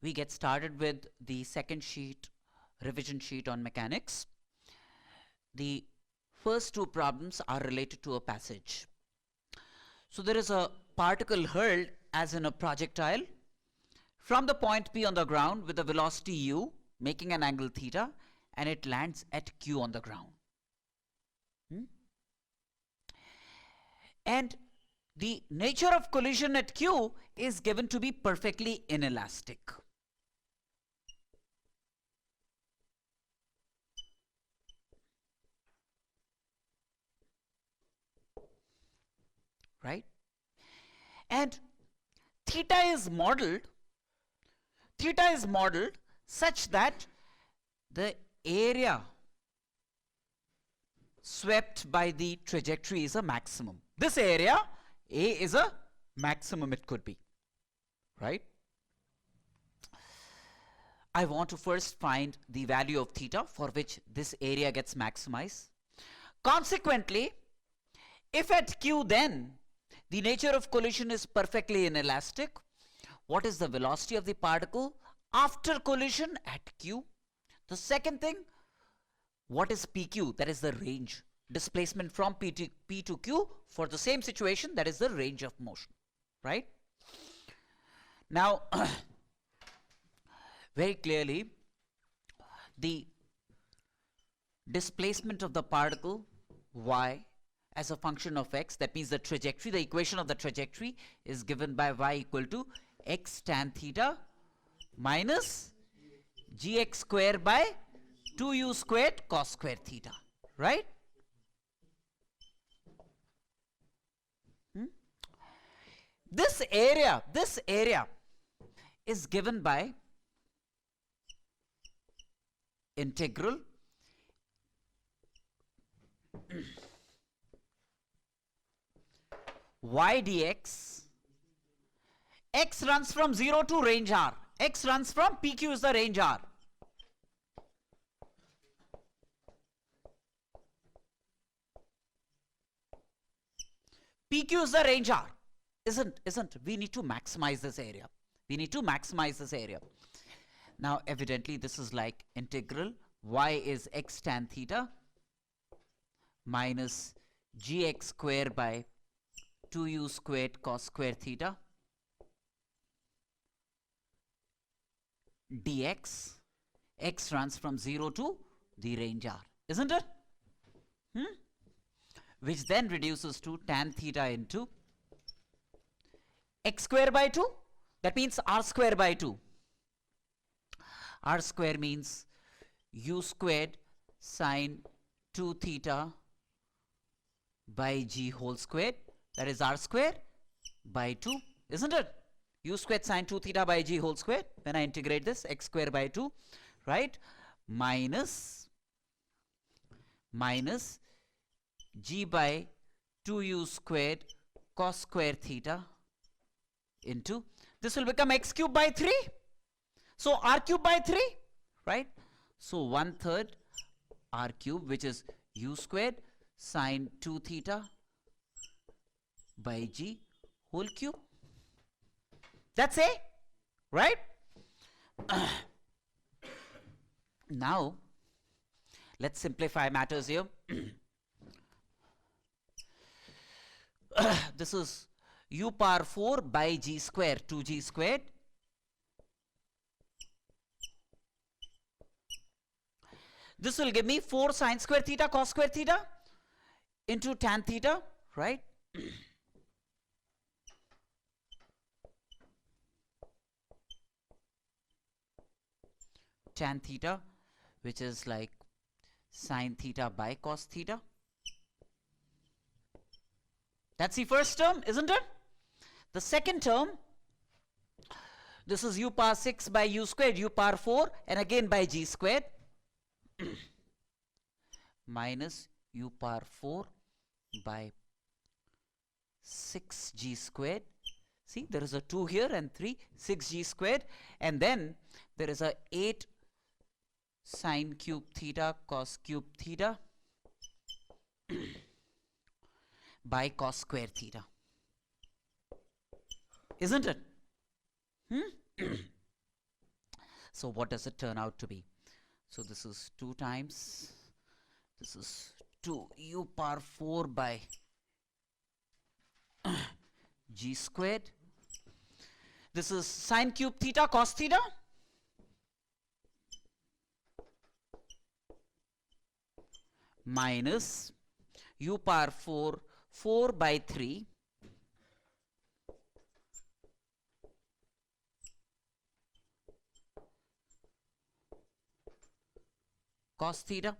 we get started with the second sheet, revision sheet on mechanics. The first two problems are related to a passage. So there is a particle hurled as in a projectile from the point P on the ground with a velocity u making an angle theta, and it lands at Q on the ground. And the nature of collision at Q is given to be perfectly inelastic. Right? And theta is modeled such that the area swept by the trajectory is a maximum. This area A is a maximum, it could be, right? I want to first find the value of theta for which this area gets maximized. Consequently, if at Q then the nature of collision is perfectly inelastic, what is the velocity of the particle after collision at Q? The second thing, what is PQ? That is the range. Displacement from P to Q for the same situation, that is the range of motion, right? Now, very clearly, the displacement of the particle y as a function of x, that means the trajectory, the equation of the trajectory is given by y equal to x tan theta minus gx square by 2u squared cos square theta, right? This area is given by integral y dx. X runs from 0 to range R. X runs from PQ is the range R. PQ is the range R. Isn't. We need to maximize this area. Now, evidently, this is like integral y is x tan theta minus gx square by 2u squared cos square theta dx. X runs from 0 to the range R, isn't it? Which then reduces to tan theta into x square by 2, that means r square by 2. R square means u squared sine 2 theta by g whole squared, that is r square by 2, isn't it? U squared sine 2 theta by g whole squared, when I integrate this, x square by 2, right? Minus g by 2u squared cos square theta into, this will become x cube by 3. So r cube by 3, right? So 1/3 r cube, which is u squared sine 2 theta by g whole cube. That's A, right? Now, let's simplify matters here. This is u power 4 by g square, 2g squared. This will give me 4 sine square theta cos square theta into tan theta, right? Tan theta, which is like sine theta by cos theta. That's the first term, isn't it? The second term, this is u power 6 by u squared, u power 4, and again by g squared minus u power 4 by 6g squared. See, there is a 2 here and 3, 6g squared, and then there is a 8 sine cube theta cos cube theta by cos square theta. Isn't it? So what does it turn out to be? So this is 2 times, this is 2 u power 4 by g squared. This is sine cube theta cos theta. Minus u power 4, 4 by 3 cos theta,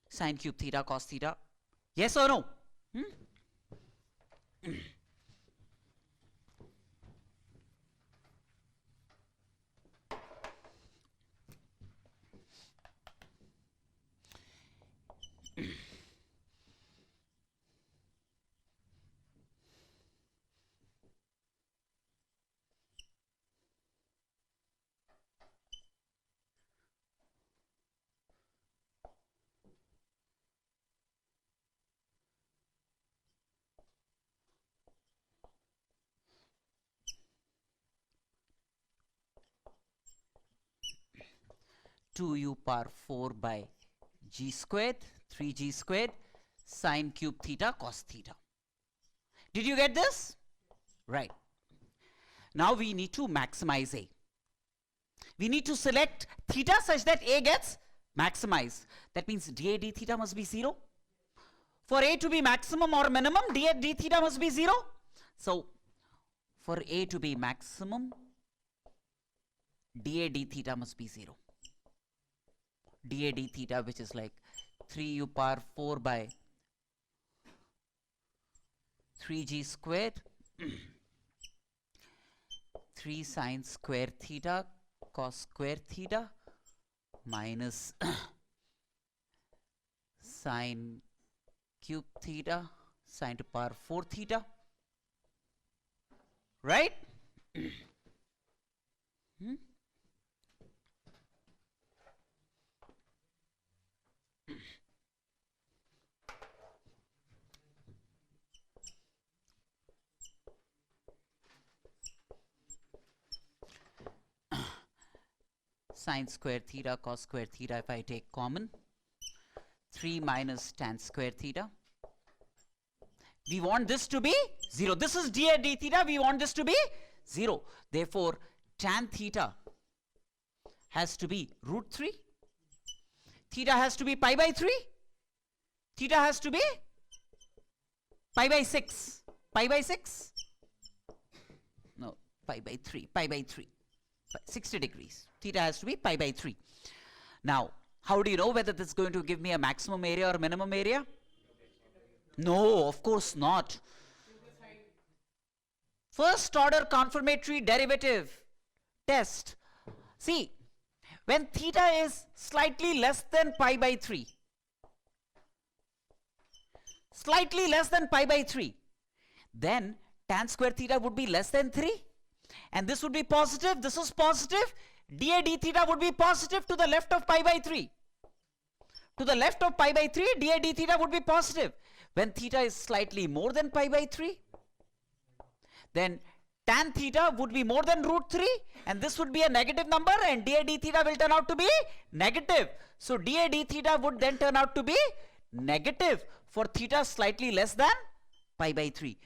sine cube theta cos theta. Yes or no? 2 u power 4 by g squared, 3g squared, sine cube theta cos theta. Did you get this? Right. Now we need to maximize A. We need to select theta such that A gets maximized. That means dA d theta must be 0. For A to be maximum or minimum, dA d theta must be 0. So for A to be maximum, dA d theta must be 0. dA d theta, which is like 3 u power 4 by 3g squared 3 sine square theta cos square theta minus sine cube theta sine to power 4 theta, right? Sine square theta cos square theta, if I take common, 3 minus tan square theta. We want this to be 0. This is dA d theta. We want this to be 0. Therefore, tan theta has to be root 3. Theta has to be pi by 3. Theta has to be pi by 6. Pi by 6? No, pi by 3. Pi by 3. 60 degrees. Theta has to be pi by 3. Now, how do you know whether this is going to give me a maximum area or minimum area? No, of course not. First order confirmatory derivative test. See, when theta is slightly less than pi by 3, slightly less than pi by 3, then tan square theta would be less than 3. And this would be positive, this is positive, dA d theta would be positive to the left of pi by 3. To the left of pi by 3, dA d theta would be positive. When theta is slightly more than pi by 3, then tan theta would be more than root 3, and this would be a negative number, and dA d theta will turn out to be negative. So dA d theta would then turn out to be negative for theta slightly less than pi by 3.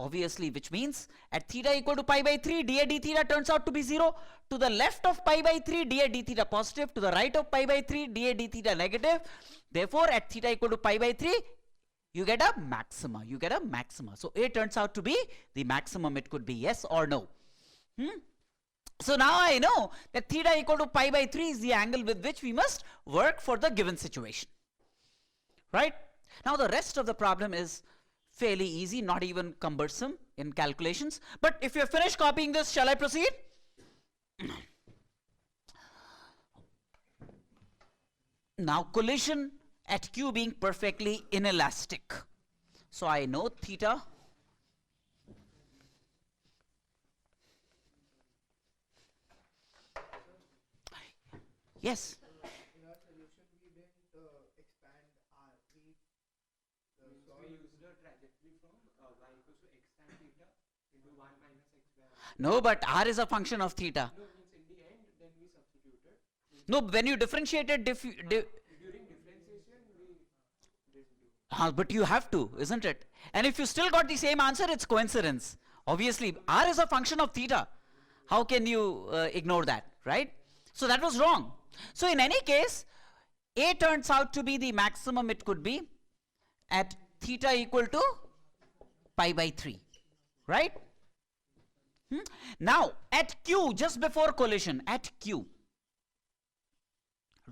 Obviously, which means at theta equal to pi by 3, dA d theta turns out to be 0. To the left of pi by 3, dA d theta positive. To the right of pi by 3, dA d theta negative. Therefore, at theta equal to pi by 3, you get a maxima. You get a maxima. So A turns out to be the maximum. It could be yes or no. So now I know that theta equal to pi by 3 is the angle with which we must work for the given situation. Right? Now the rest of the problem is fairly easy, not even cumbersome in calculations. But if you're finished copying this, shall I proceed? Now collision at Q being perfectly inelastic. So I know theta yes. In our solution, we didn't expand R. We used the trajectory from y equals to x tan theta into 1 minus x by r. No, but R is a function of theta. No, No, when you differentiated, but you have to, isn't it? And if you still got the same answer, it's coincidence. Obviously, r is a function of theta. How can you ignore that, right? So that was wrong. So in any case, A turns out to be the maximum it could be at theta equal to pi by 3, right? Now, at Q, just before collision, at Q,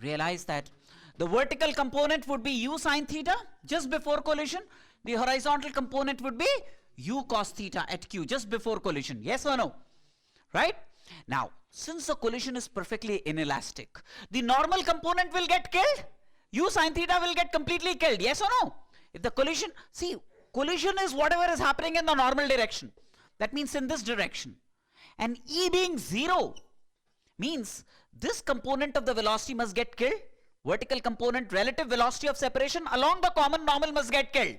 realize that the vertical component would be u sine theta just before collision. The horizontal component would be u cos theta at Q just before collision. Yes or no? Right? Now, since the collision is perfectly inelastic, the normal component will get killed. U sine theta will get completely killed. Yes or no? If the collision, see, collision is whatever is happening in the normal direction. That means in this direction. And E being 0 means this component of the velocity must get killed. Vertical component, relative velocity of separation along the common normal must get killed.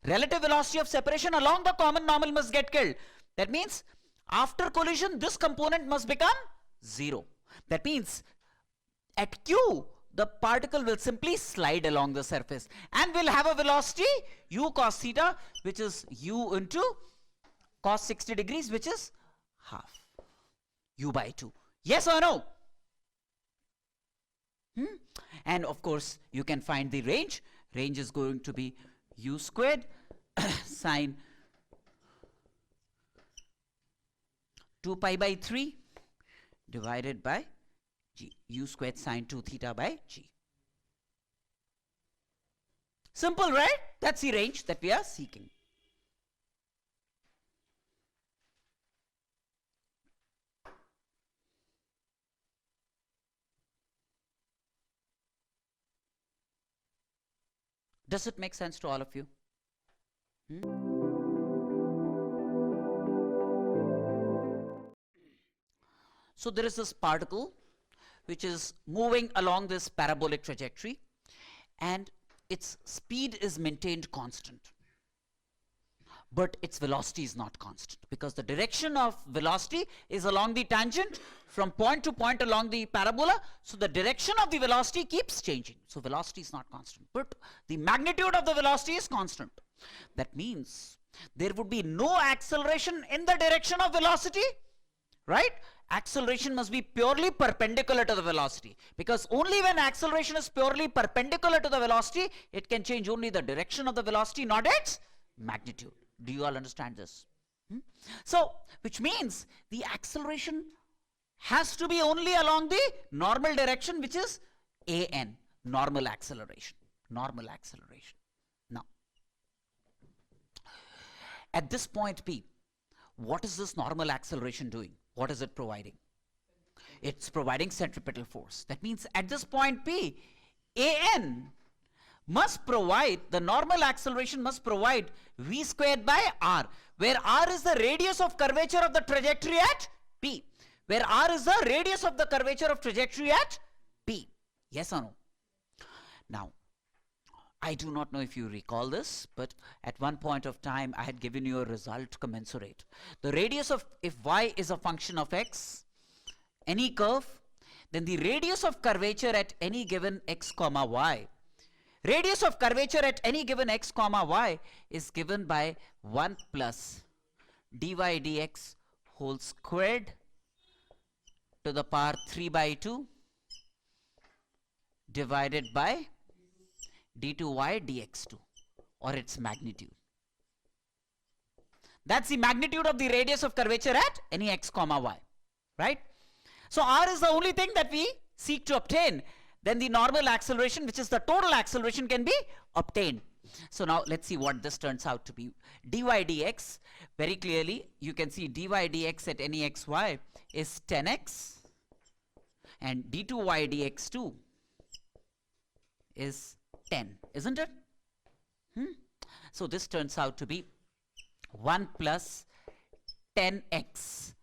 Relative velocity of separation along the common normal must get killed. That means after collision, this component must become 0. That means at Q, the particle will simply slide along the surface and will have a velocity u cos theta, which is u into cos 60 degrees, which is half u by 2. Yes or no? And of course, you can find the range. Range is going to be u squared sine 2 pi by 3 divided by g, u squared sine 2 theta by g. Simple, right? That's the range that we are seeking. Does it make sense to all of you? So there is this particle which is moving along this parabolic trajectory, and its speed is maintained constant, but its velocity is not constant, because the direction of velocity is along the tangent from point to point along the parabola. So the direction of the velocity keeps changing. So velocity is not constant, but the magnitude of the velocity is constant. That means there would be no acceleration in the direction of velocity, right? Acceleration must be purely perpendicular to the velocity, because only when acceleration is purely perpendicular to the velocity, it can change only the direction of the velocity, not its magnitude. Do you all understand this? So, which means the acceleration has to be only along the normal direction, which is an, normal acceleration. Normal acceleration. Now, at this point P, what is this normal acceleration doing? What is it providing? It's providing centripetal force. That means at this point P, an must provide, the normal acceleration must provide v squared by r, where r is the radius of curvature of the trajectory at P. Where r is the radius of the curvature of trajectory at P. Yes or no? Now, I do not know if you recall this, but at one point of time I had given you a result commensurate. The radius of, if y is a function of x, any curve, then the radius of curvature at any given x comma y, radius of curvature at any given x comma y is given by 1 plus dy dx whole squared to the power 3 by 2 divided by d2y dx2, or its magnitude. That's the magnitude of the radius of curvature at any x comma y, right? So r is the only thing that we seek to obtain. Then the normal acceleration, which is the total acceleration, can be obtained. So now let's see what this turns out to be. Dy dx, very clearly you can see dy dx at any xy is 10x, and d2y dx2 is 10, isn't it? So this turns out to be 1 plus 10x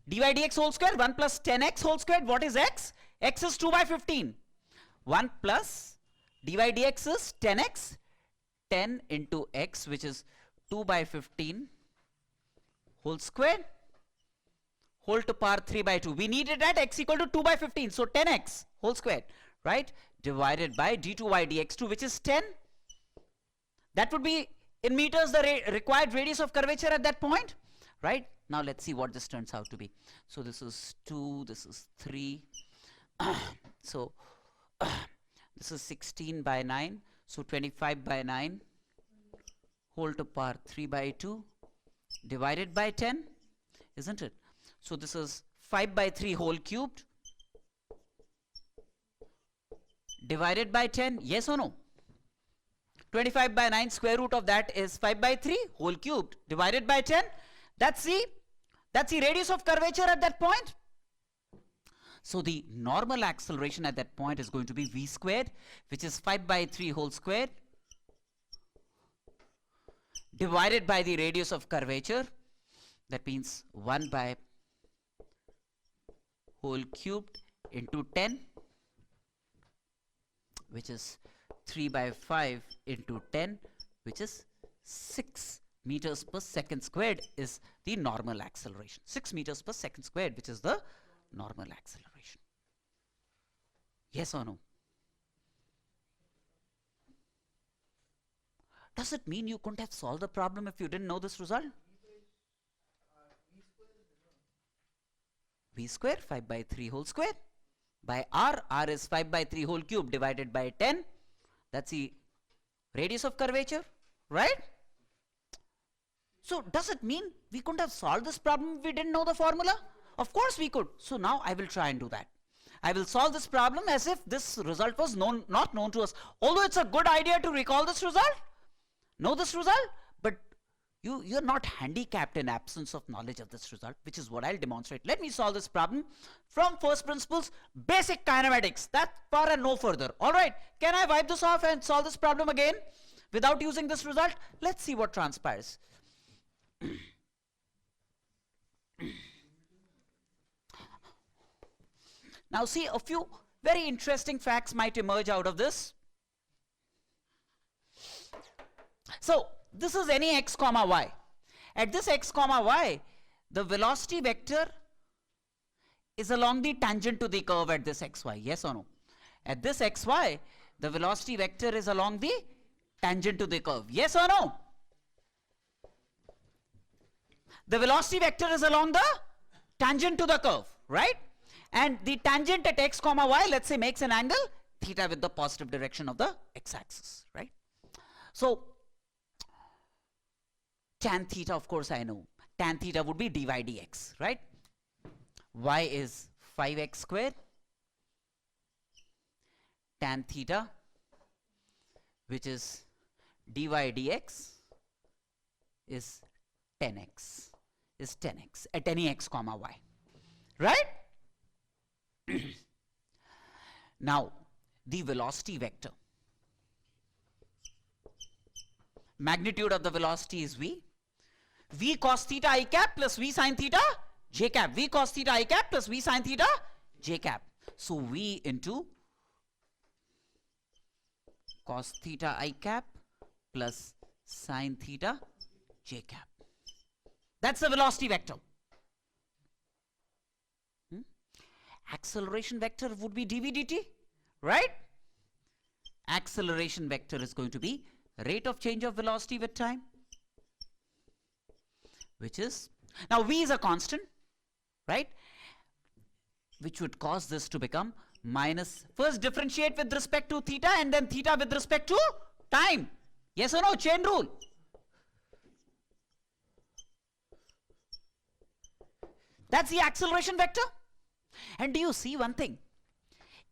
dy dx whole square, 1 plus 10x whole squared. What is x? X is 2 by 15. 1 plus dy dx is 10x, 10 into x, which is 2 by 15 whole squared whole to power 3 by 2. We need it at x equal to 2 by 15. So 10x whole squared, right? Divided by d2y dx2, which is 10. That would be in meters the required radius of curvature at that point, right? Now let's see what this turns out to be. So this is 2, this is 3. So this is 16 by 9. So 25 by 9 whole to power 3 by 2 divided by 10, isn't it? So this is 5 by 3 whole cubed divided by 10, yes or no? 25 by 9 square root of that is 5 by 3 whole cubed divided by 10. That's the radius of curvature at that point. So the normal acceleration at that point is going to be v squared, which is 5 by 3 whole squared divided by the radius of curvature. That means 1 by whole cubed into 10, which is 3 by 5 into 10, which is 6 meters per second squared is the normal acceleration. 6 meters per second squared, which is the normal acceleration. Yes or no? Does it mean you couldn't have solved the problem if you didn't know this result? V square 5 by 3 whole square by r is 5 by 3 whole cube divided by 10. That's the radius of curvature, right? So does it mean we couldn't have solved this problem if we didn't know the formula? Of course we could. So now I will try and do that. I will solve this problem as if this result was not known to us. Although it's a good idea to recall this result, know this result, but you're not handicapped in absence of knowledge of this result, which is what I'll demonstrate. Let me solve this problem from first principles, basic kinematics, that far and no further. All right, can I wipe this off and solve this problem again without using this result? Let's see what transpires. Now see, a few very interesting facts might emerge out of this. So this is any x comma y. At this x comma y, the velocity vector is along the tangent to the curve at this xy, yes or no? At this xy, the velocity vector is along the tangent to the curve, yes or no? The velocity vector is along the tangent to the curve, right? And the tangent at x comma y, let's say, makes an angle theta with the positive direction of the x-axis, right? So tan theta, of course I know. Tan theta would be dy dx, right? Y is 5x squared. Tan theta, which is dy dx, is 10x. Is 10x at any x comma y, right? Now, the velocity vector. Magnitude of the velocity is v. V cos theta I cap plus v sin theta j cap. V cos theta I cap plus v sin theta j cap. So v into cos theta I cap plus sin theta j cap. That's the velocity vector. Acceleration vector would be dv dt, right? Acceleration vector is going to be rate of change of velocity with time, which is, now v is a constant, right? Which would cause this to become minus, first differentiate with respect to theta and then theta with respect to time. Yes or no? Chain rule. That's the acceleration vector. And do you see one thing?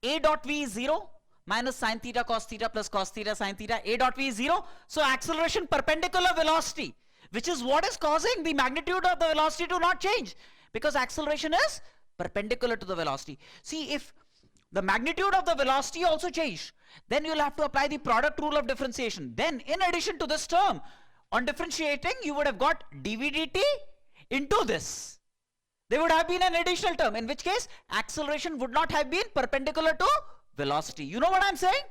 A dot v is 0 minus sin theta cos theta plus cos theta sin theta. A dot v is 0. So acceleration perpendicular velocity, which is what is causing the magnitude of the velocity to not change, because acceleration is perpendicular to the velocity. See, if the magnitude of the velocity also changed, then you'll have to apply the product rule of differentiation. Then in addition to this term, on differentiating, you would have got dv dt into this. There would have been an additional term, in which case acceleration would not have been perpendicular to velocity. You know what I'm saying?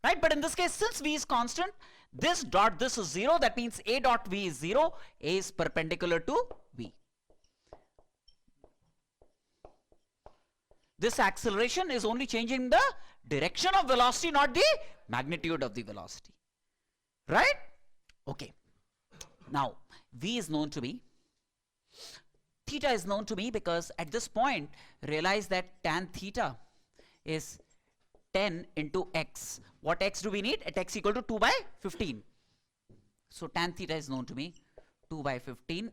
Right? But in this case, since v is constant, this dot this is 0. That means a dot v is 0. A is perpendicular to v. This acceleration is only changing the direction of velocity, not the magnitude of the velocity. Right? Okay. Now, V is known to me. Theta is known to me because at this point, realize that tan theta is 10 into x. What x do we need? At x equal to 2 by 15. So tan theta is known to me, 2 by 15,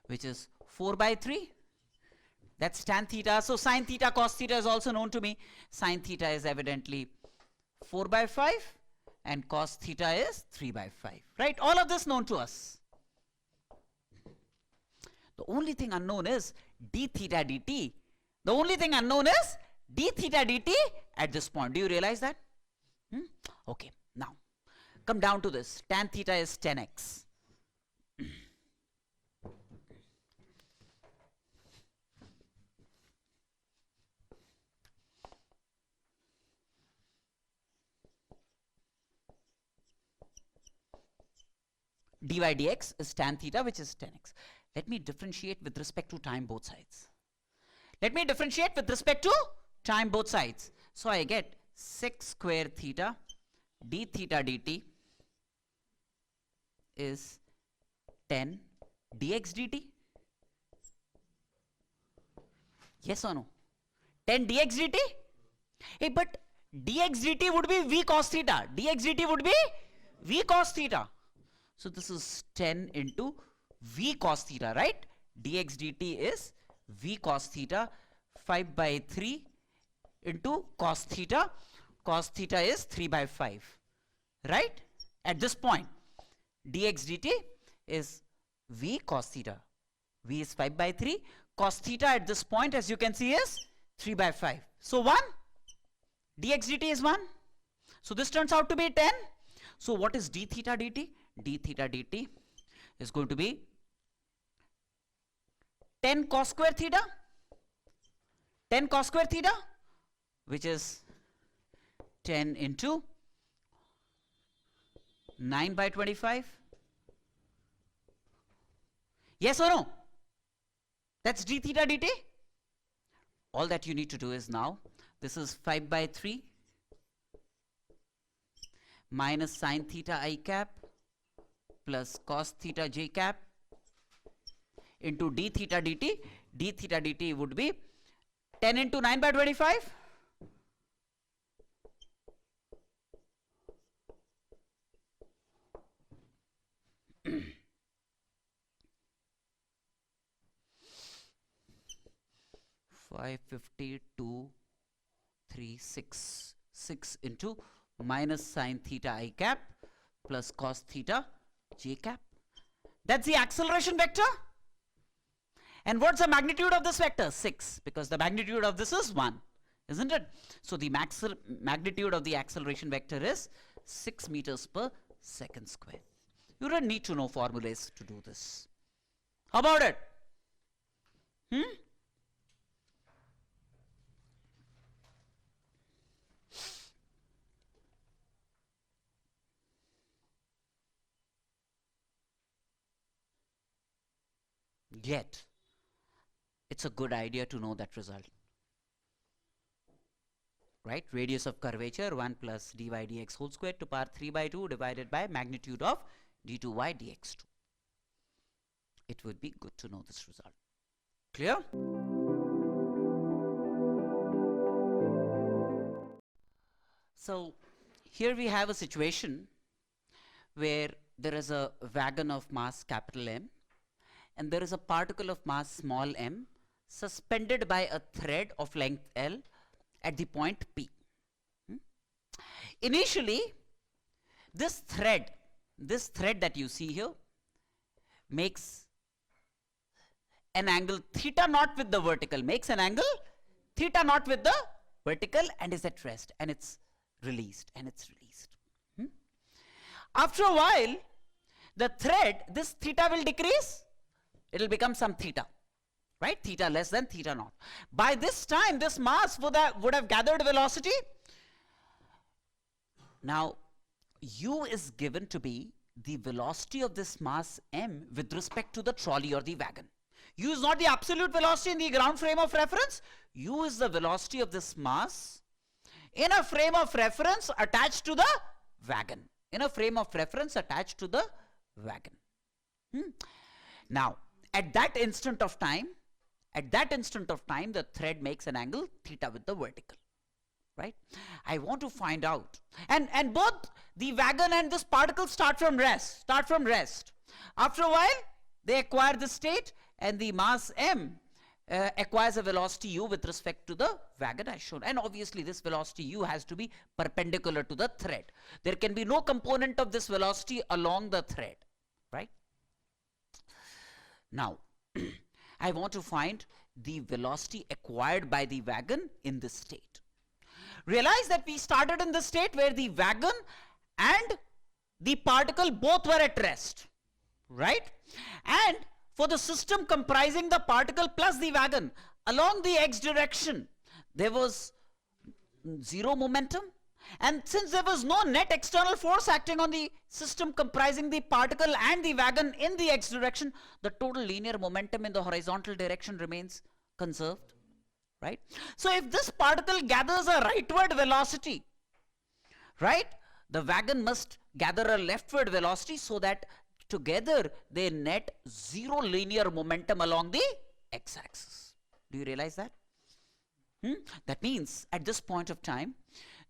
which is 4 by 3. That's tan theta. So sin theta, cos theta is also known to me. Sin theta is evidently 4 by 5 and cos theta is 3 by 5. Right? All of this known to us. The only thing unknown is d theta dt. The only thing unknown is d theta dt at this point. Do you realize that? Okay. Now, come down to this. Tan theta is 10x. dy dx is tan theta, which is 10x. Let me differentiate with respect to time both sides. Let me differentiate with respect to time both sides. So I get sec square theta d theta dt is 10 dx dt. Yes or no? 10 dx dt? Hey, but dx dt would be v cos theta. Dx dt would be v cos theta. So this is 10 into v cos theta, right? Dx dt is v cos theta, 5 by 3 into cos theta. Cos theta is 3 by 5, right? At this point, dx dt is v cos theta. V is 5 by 3. Cos theta at this point, as you can see, is 3 by 5. So 1. Dx dt is 1. So this turns out to be 10. So what is d theta dt? D theta dt is going to be 10 cos square theta. 10 cos square theta, which is 10 into 9 by 25. Yes or no? That's d theta dt. All that you need to do is now, this is 5 by 3 minus sin theta I cap plus cos theta j cap into d theta dt. D theta dt would be 10 into 9 by 25. Five 52 3 6 6 into minus sin theta I cap plus cos theta j cap. That's the acceleration vector. And what's the magnitude of this vector? 6, because the magnitude of this is 1, isn't it? So the magnitude of the acceleration vector is 6 meters per second square. You don't need to know formulas to do this. How about it? Yet, it's a good idea to know that result. Right? Radius of curvature 1 plus dy dx whole square to power 3 by 2 divided by magnitude of d2y dx2. It would be good to know this result. Clear? So, here we have a situation where there is a wagon of mass capital M and there is a particle of mass small m suspended by a thread of length L at the point P. Initially, this thread that you see here makes an angle theta naught with the vertical, makes an angle theta naught with the vertical and is at rest, and it's released. After a while, the thread, this theta will decrease. It will become some theta, right? Theta less than theta naught. By this time, this mass would have gathered velocity. Now, u is given to be the velocity of this mass m with respect to the trolley or the wagon. U is not the absolute velocity in the ground frame of reference. U is the velocity of this mass in a frame of reference attached to the wagon. In a frame of reference attached to the wagon. Now, at that instant of time, the thread makes an angle theta with the vertical. Right? I want to find out. And both the wagon and this particle start from rest. After a while, they acquire this state, and the mass m acquires a velocity u with respect to the wagon as shown. And obviously, this velocity u has to be perpendicular to the thread. There can be no component of this velocity along the thread. Right? Now, I want to find the velocity acquired by the wagon in this state. Realize that we started in the state where the wagon and the particle both were at rest, right? And for the system comprising the particle plus the wagon, along the x direction, there was zero momentum. And since there was no net external force acting on the system comprising the particle and the wagon in the x direction, the total linear momentum in the horizontal direction remains conserved. Right? So if this particle gathers a rightward velocity, right, the wagon must gather a leftward velocity so that together they net zero linear momentum along the x-axis. Do you realize that? That means at this point of time,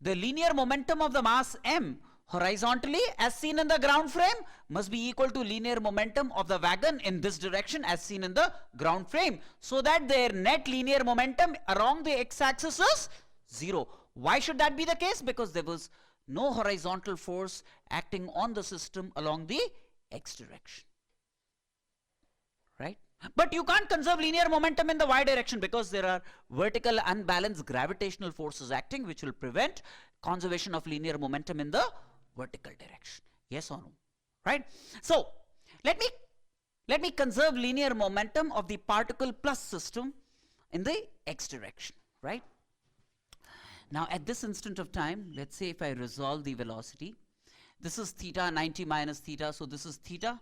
the linear momentum of the mass m horizontally as seen in the ground frame must be equal to linear momentum of the wagon in this direction as seen in the ground frame, so that their net linear momentum along the x-axis is 0. Why should that be the case? Because there was no horizontal force acting on the system along the x direction. Right? But you can't conserve linear momentum in the y direction because there are vertical unbalanced gravitational forces acting which will prevent conservation of linear momentum in the vertical direction. Yes or no? Right? So, let me conserve linear momentum of the particle plus system in the x direction. Right? Now, at this instant of time, let's say if I resolve the velocity, this is theta, 90 minus theta, so this is theta.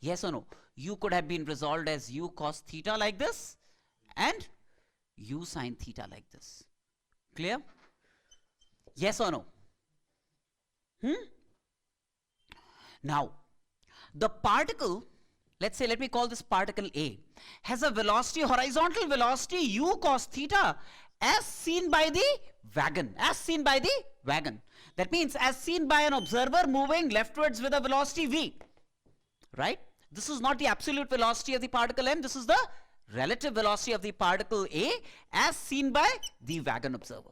Yes or no? U could have been resolved as u cos theta like this and u sin theta like this. Clear? Yes or no? Now, the particle, let's say, let me call this particle A, has a velocity, horizontal velocity u cos theta as seen by the wagon, That means as seen by an observer moving leftwards with a velocity v, right? This is not the absolute velocity of the particle m, this is the relative velocity of the particle A as seen by the wagon observer.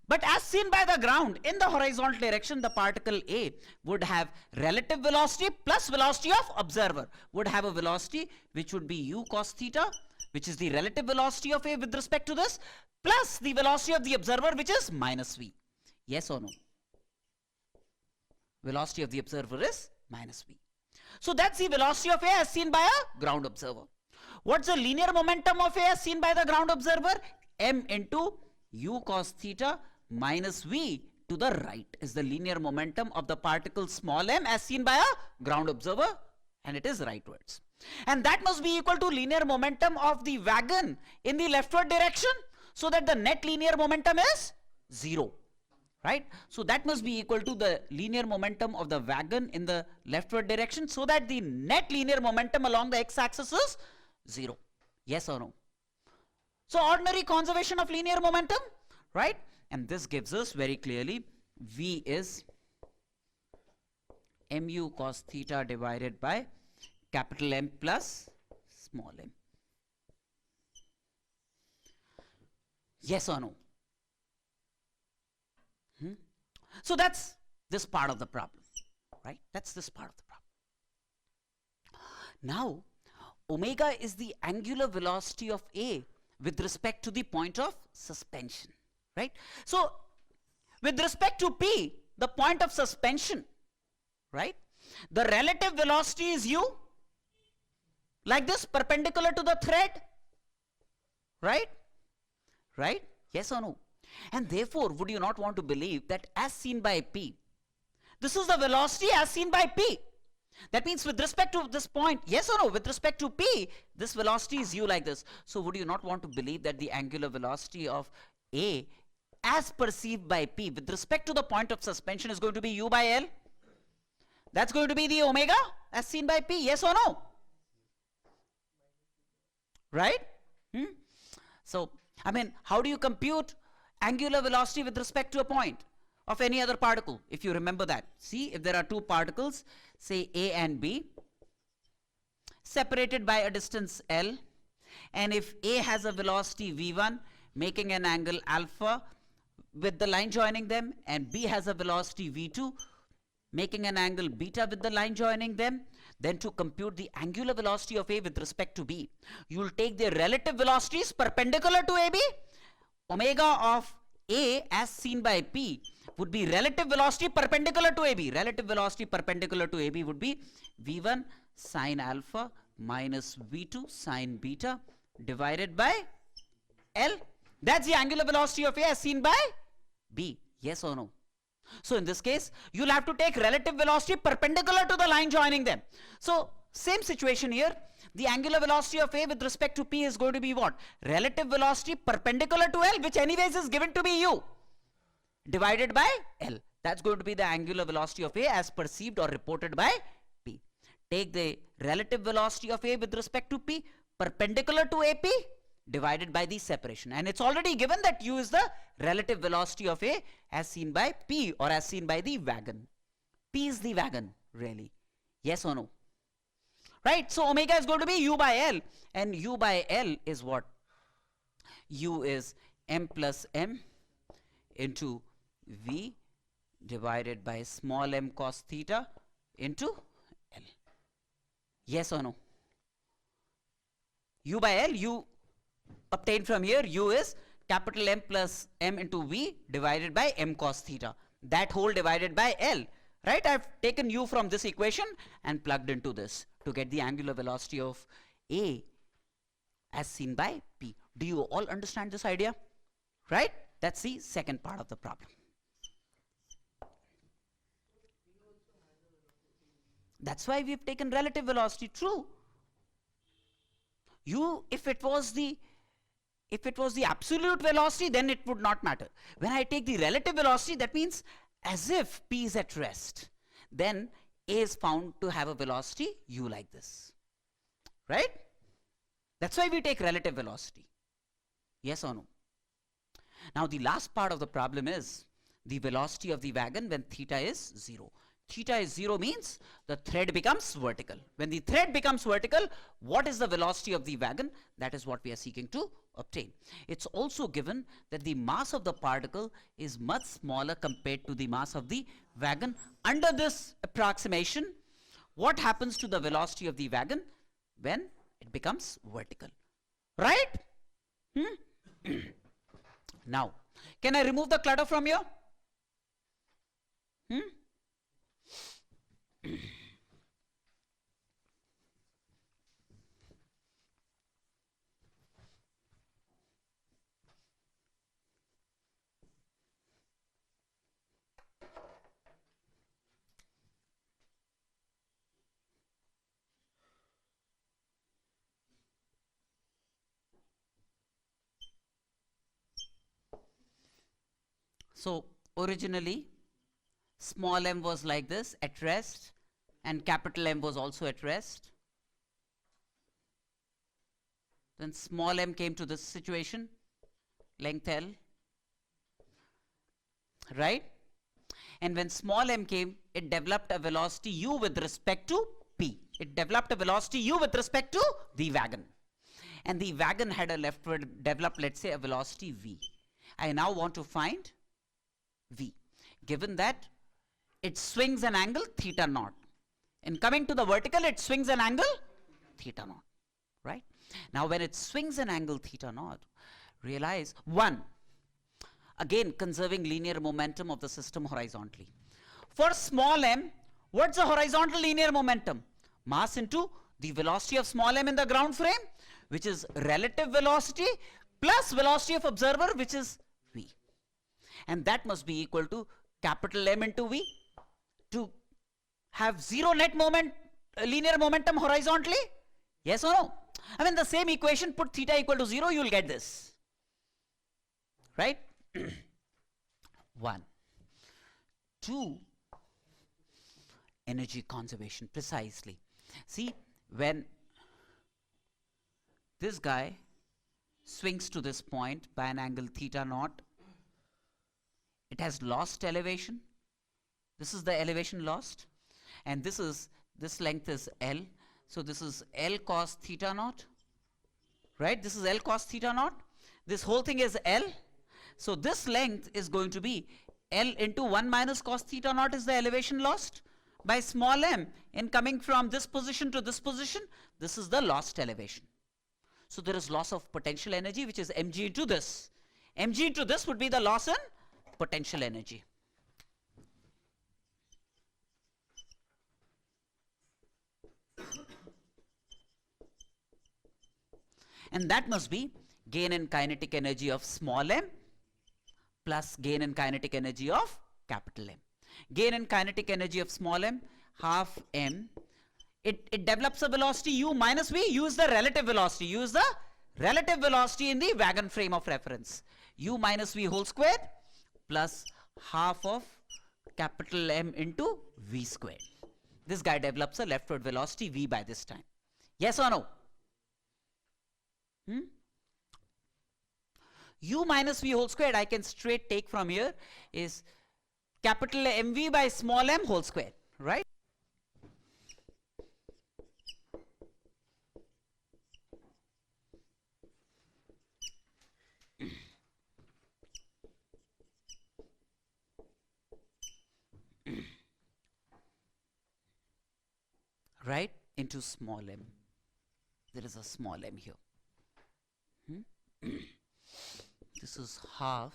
But as seen by the ground in the horizontal direction, the particle A would have relative velocity plus velocity of observer, would have a velocity which would be u cos theta, which is the relative velocity of A with respect to this, plus the velocity of the observer, which is minus v. Yes or no? Velocity of the observer is minus v. So that's the velocity of A as seen by a ground observer. What's the linear momentum of A as seen by the ground observer? M into u cos theta minus v to the right is the linear momentum of the particle small m as seen by a ground observer, and it is rightwards. And that must be equal to linear momentum of the wagon in the leftward direction, so that the net linear momentum is 0. Right? So that must be equal to the linear momentum of the wagon in the leftward direction, so that the net linear momentum along the x-axis is 0. Yes or no? So ordinary conservation of linear momentum, right? And this gives us very clearly v is mu cos theta divided by capital M plus small m. Yes or no? So that's this part of the problem, right? That's this part of the problem. Now, omega is the angular velocity of A with respect to the point of suspension, right? So, with respect to P, the point of suspension, right? The relative velocity is u, like this, perpendicular to the thread, right? Right? Yes or no? And therefore, would you not want to believe that as seen by P, this is the velocity as seen by P. That means with respect to this point, yes or no, with respect to P, this velocity is u like this. So would you not want to believe that the angular velocity of A as perceived by P with respect to the point of suspension is going to be u by L? That's going to be the omega as seen by P, yes or no? Right? So, I mean, how do you compute angular velocity with respect to a point of any other particle? If you remember that. See, if there are two particles, say A and B, separated by a distance L, and if A has a velocity v1 making an angle alpha with the line joining them, and B has a velocity v2 making an angle beta with the line joining them, then to compute the angular velocity of A with respect to B, you will take their relative velocities perpendicular to AB. Omega of A as seen by P would be relative velocity perpendicular to AB. Relative velocity perpendicular to AB would be v1 sine alpha minus v2 sine beta divided by L. That's the angular velocity of A as seen by B. Yes or no? So in this case, you'll have to take relative velocity perpendicular to the line joining them. So same situation here. The angular velocity of A with respect to P is going to be what? Relative velocity perpendicular to L, which anyways is given to be u, divided by L. That's going to be the angular velocity of A as perceived or reported by P. Take the relative velocity of A with respect to P perpendicular to AP divided by the separation. And it's already given that u is the relative velocity of A as seen by P or as seen by the wagon. P is the wagon, really. Yes or no? Right? So omega is going to be u by L, and u by L is what? U is m plus m into V divided by small m cos theta into L. Yes or no? U by L, u obtained from here, u is capital M plus m into V divided by m cos theta. That whole divided by L. Right? I've taken u from this equation and plugged into this to get the angular velocity of A as seen by P. Do you all understand this idea? Right? That's the second part of the problem. That's why we've taken relative velocity. True. If it was the absolute velocity, then it would not matter. When I take the relative velocity, that means as if P is at rest, then A is found to have a velocity u like this. Right? That's why we take relative velocity. Yes or no? Now the last part of the problem is the velocity of the wagon when theta is 0. Theta is 0 means the thread becomes vertical. When the thread becomes vertical, what is the velocity of the wagon? That is what we are seeking to obtain. It's also given that the mass of the particle is much smaller compared to the mass of the wagon. Under this approximation, what happens to the velocity of the wagon when it becomes vertical? Right? Now, can I remove the clutter from here? So originally small m was like this at rest, and capital M was also at rest. Then small m came to this situation, length L, right? And when small m came, it developed a velocity u with respect to P. It developed a velocity u with respect to the wagon. And the wagon had a leftward developed, let's say, a velocity v. I now want to find v, given that it swings an angle theta naught. In coming to the vertical, it swings an angle theta naught, right? Now, when it swings an angle theta naught, realize, one, again conserving linear momentum of the system horizontally. For small m, what's the horizontal linear momentum? Mass into the velocity of small m in the ground frame, which is relative velocity plus velocity of observer, which is v. And that must be equal to capital M into v. To have zero net moment linear momentum horizontally? Yes or no? I mean, the same equation, put theta equal to 0, you will get this. Right? 1. 2. Energy conservation, precisely. See, when this guy swings to this point by an angle theta naught, it has lost elevation. This is the elevation lost. And this length is L. So this is L cos theta naught. Right? This is L cos theta naught. This whole thing is L. So this length is going to be L into 1 minus cos theta naught is the elevation lost by small m in coming from this position to this position. This is the lost elevation. So there is loss of potential energy, which is mg into this. Mg into this would be the loss in potential energy. And that must be gain in kinetic energy of small m plus gain in kinetic energy of capital M. Gain in kinetic energy of small m, half m. It develops a velocity u minus v. U is the relative velocity. U is the relative velocity in the wagon frame of reference. U minus v whole square plus half of capital M into v squared. This guy develops a leftward velocity v by this time. Yes or no? U minus v whole squared, I can straight take from here, is capital mv by small m whole square, right? Right, into small m. There is a small m here. This is half.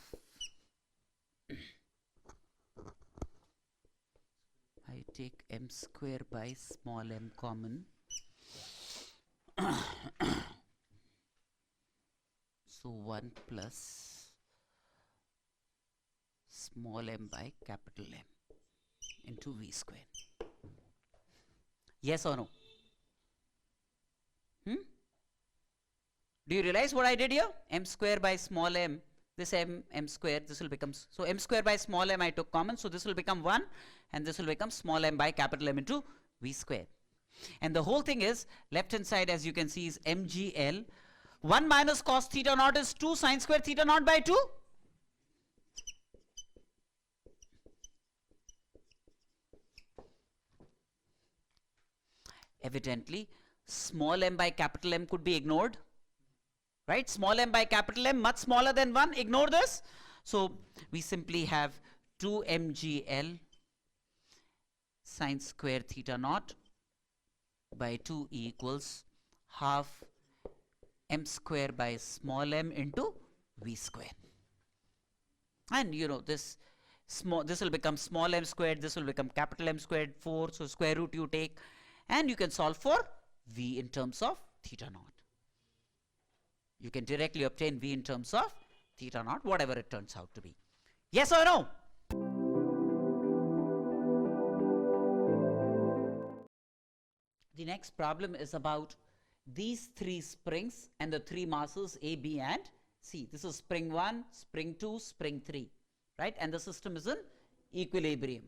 I take m square by small m common. So 1 plus small m by capital M into v square. Yes or no? Do you realize what I did here? M square by small m, this m square, this will become, so m square by small m I took common, so this will become 1 and this will become small m by capital M into v square. And the whole thing is, left hand side as you can see is mgl. 1 minus cos theta naught is 2 sine square theta naught by 2. Evidently, small m by capital M could be ignored. Right? Small m by capital M much smaller than 1. Ignore this. So we simply have 2 mgl sine square theta naught by 2 equals half m square by small m into v square. And you know this will become small m squared, this will become capital M squared, 4, so square root you take, and you can solve for v in terms of theta naught. You can directly obtain v in terms of theta naught, whatever it turns out to be. Yes or no? The next problem is about these 3 springs and the 3 masses A, B and C. This is spring 1, spring 2, spring 3, right? And the system is in equilibrium.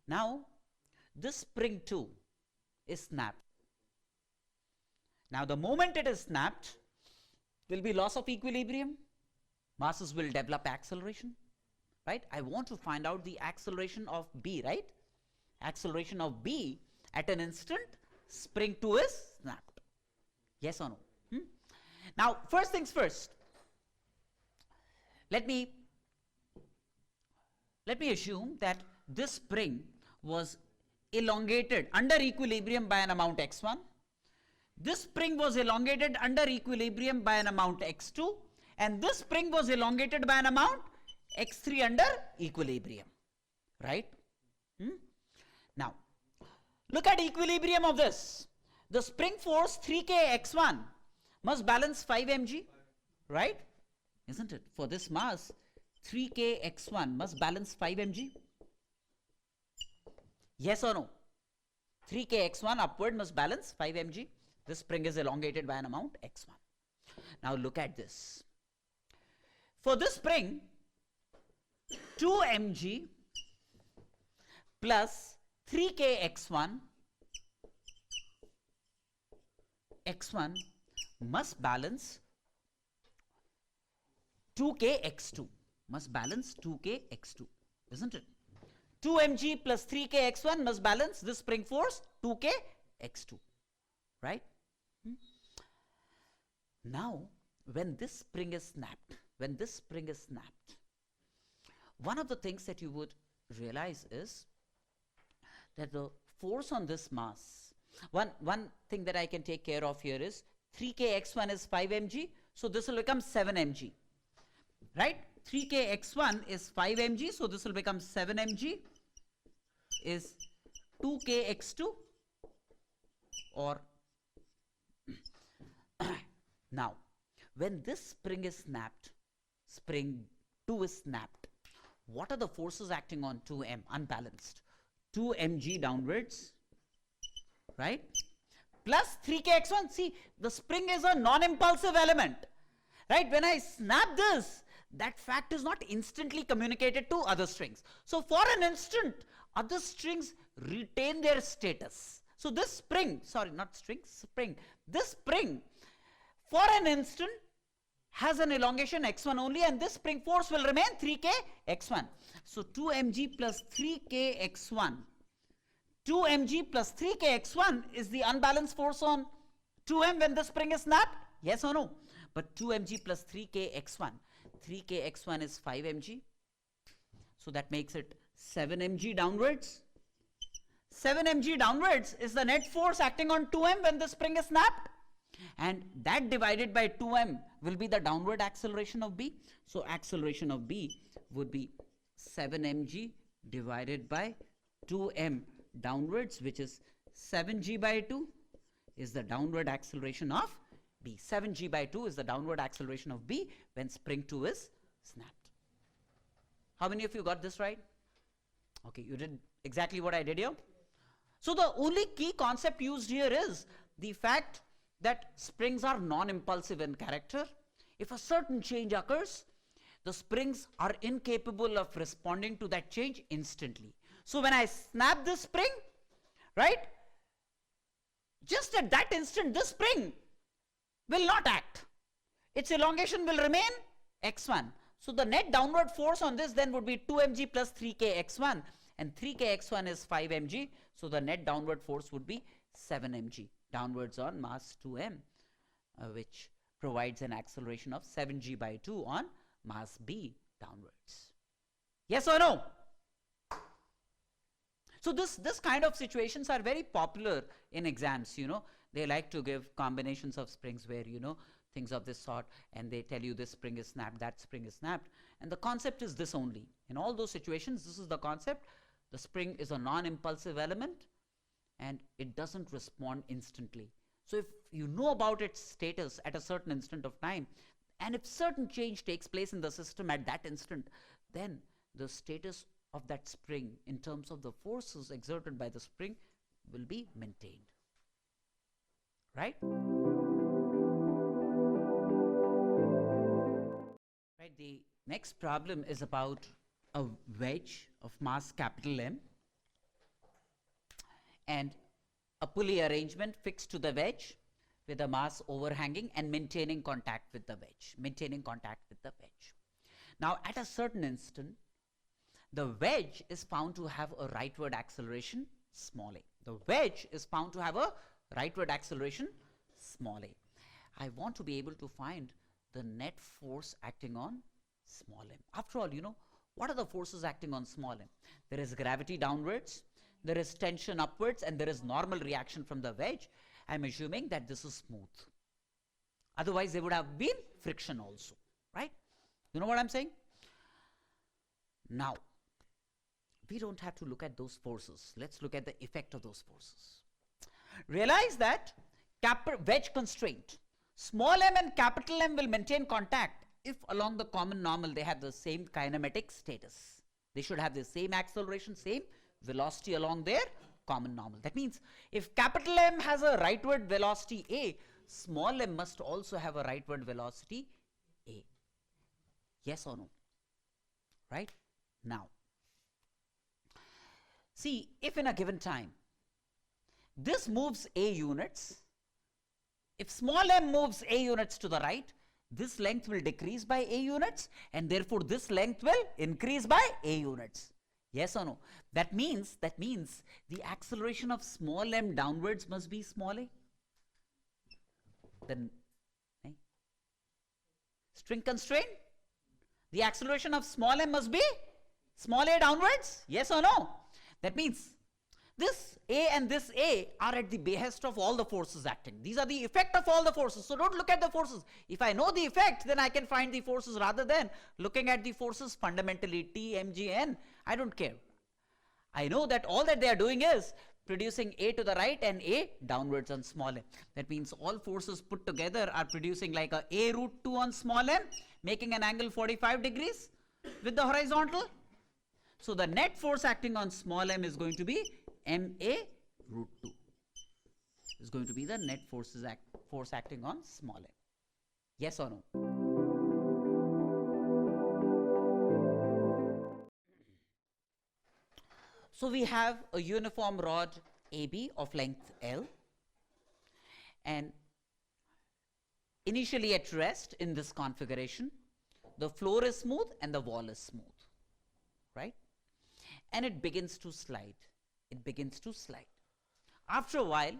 Now, this spring 2 is snapped. Now, the moment it is snapped, there will be loss of equilibrium. Masses will develop acceleration, right? I want to find out the acceleration of B, right? Acceleration of B at an instant spring 2 is snapped. Yes or no? Now, first things first. Let me assume that this spring was elongated under equilibrium by an amount x1. This spring was elongated under equilibrium by an amount x2, and this spring was elongated by an amount x3 under equilibrium, right? Now, look at equilibrium of this. The spring force 3k x1 must balance 5 mg, right? Isn't it? For this mass, 3k x1 must balance 5 mg. Yes or no? 3k x1 upward must balance 5 mg. This spring is elongated by an amount x1. Now look at this. For this spring, 2 mg plus 3k x1 must balance 2k x2. Must balance 2k x2, isn't it? 2 mg plus 3k x1 must balance this spring force 2k x2, right? Now, when this spring is snapped, one of the things that you would realize is that the force on this mass, one thing that I can take care of here is 3k x1 is 5 mg, so this will become 7 mg, right? 3k x1 is 5 mg, so this will become 7 mg is 2k x2, or now when this spring is snapped, spring 2 is snapped, what are the forces acting on 2m unbalanced? 2 mg downwards, right, plus 3k x1. See, the spring is a non-impulsive element, right? When I snap this, that fact is not instantly communicated to other strings. So for an instant, other strings retain their status. So this spring, sorry, not string, spring, this spring for an instant has an elongation x1 only, and this spring force will remain 3k x1. So 2 mg plus 3k x1, 2 mg plus 3k x1 is the unbalanced force on 2m when the spring is snapped, yes or no? But 2 mg plus 3k x1, 3k x1 is 5 mg, so that makes it 7 mg downwards. 7 mg downwards is the net force acting on 2m when the spring is snapped, and that divided by 2m will be the downward acceleration of B. So acceleration of B would be 7 mg divided by 2m downwards, which is 7g by 2 is the downward acceleration of B. 7g by 2 is the downward acceleration of B when spring 2 is snapped. How many of you got this right? Okay, you did exactly what I did here. So the only key concept used here is the fact that springs are non-impulsive in character. If a certain change occurs, the springs are incapable of responding to that change instantly. So when I snap this spring, right, just at that instant, this spring will not act. Its elongation will remain x1. So the net downward force on this then would be 2 mg plus 3k x1, and 3k x1 is 5 mg, so the net downward force would be 7 mg downwards on mass 2m, which provides an acceleration of 7g by 2 on mass B downwards. Yes or no? So this kind of situations are very popular in exams, you know. They like to give combinations of springs where, you know, things of this sort, and they tell you this spring is snapped, that spring is snapped, and the concept is this only. In all those situations, this is the concept. The spring is a non-impulsive element and it doesn't respond instantly. So if you know about its status at a certain instant of time, and if certain change takes place in the system at that instant, then the status of that spring in terms of the forces exerted by the spring will be maintained. Right? Right, the next problem is about a wedge of mass capital M and a pulley arrangement fixed to the wedge with a mass overhanging and maintaining contact with the wedge. Now at a certain instant, the wedge is found to have a rightward acceleration small a. The wedge is found to have a rightward acceleration small a. I want to be able to find the net force acting on small m. After all, you know, what are the forces acting on small m? There is gravity downwards, there is tension upwards, and there is normal reaction from the wedge. I am assuming that this is smooth. Otherwise, there would have been friction also, right? You know what I am saying? Now, we don't have to look at those forces. Let's look at the effect of those forces. Realize that wedge constraint, small m and capital M will maintain contact if along the common normal they have the same kinematic status. They should have the same acceleration, same velocity along their common normal. That means if capital M has a rightward velocity A, small m must also have a rightward velocity A. Yes or no? Right? Now, see, if in a given time this moves A units, if small m moves A units to the right, this length will decrease by A units, and therefore this length will increase by A units. Yes or no? That means the acceleration of small m downwards must be small a. Then string constraint, the acceleration of small m must be small a downwards. Yes or no? That means this A and this A are at the behest of all the forces acting. These are the effect of all the forces. So don't look at the forces. If I know the effect, then I can find the forces rather than looking at the forces fundamentally T, M, G, N. I don't care. I know that all that they are doing is producing A to the right and A downwards on small m. That means all forces put together are producing like a root 2 on small m, making an angle 45 degrees with the horizontal. So the net force acting on small m is going to be MA root 2 is going to be the net force acting on small m. Yes or no? So we have a uniform rod AB of length L, and initially at rest in this configuration, the floor is smooth and the wall is smooth, right? And it begins to slide. It begins to slide. After a while,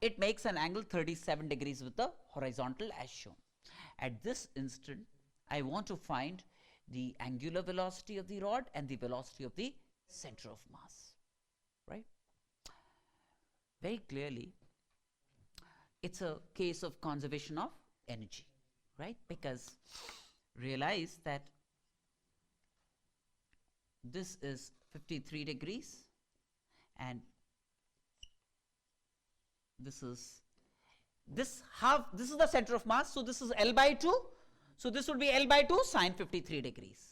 it makes an angle 37 degrees with the horizontal as shown. At this instant, I want to find the angular velocity of the rod and the velocity of the center of mass, right? Very clearly, it's a case of conservation of energy, right? Because realize that this is 53 degrees and this is the center of mass, so this is L by 2, so this would be L by 2 sine 53 degrees.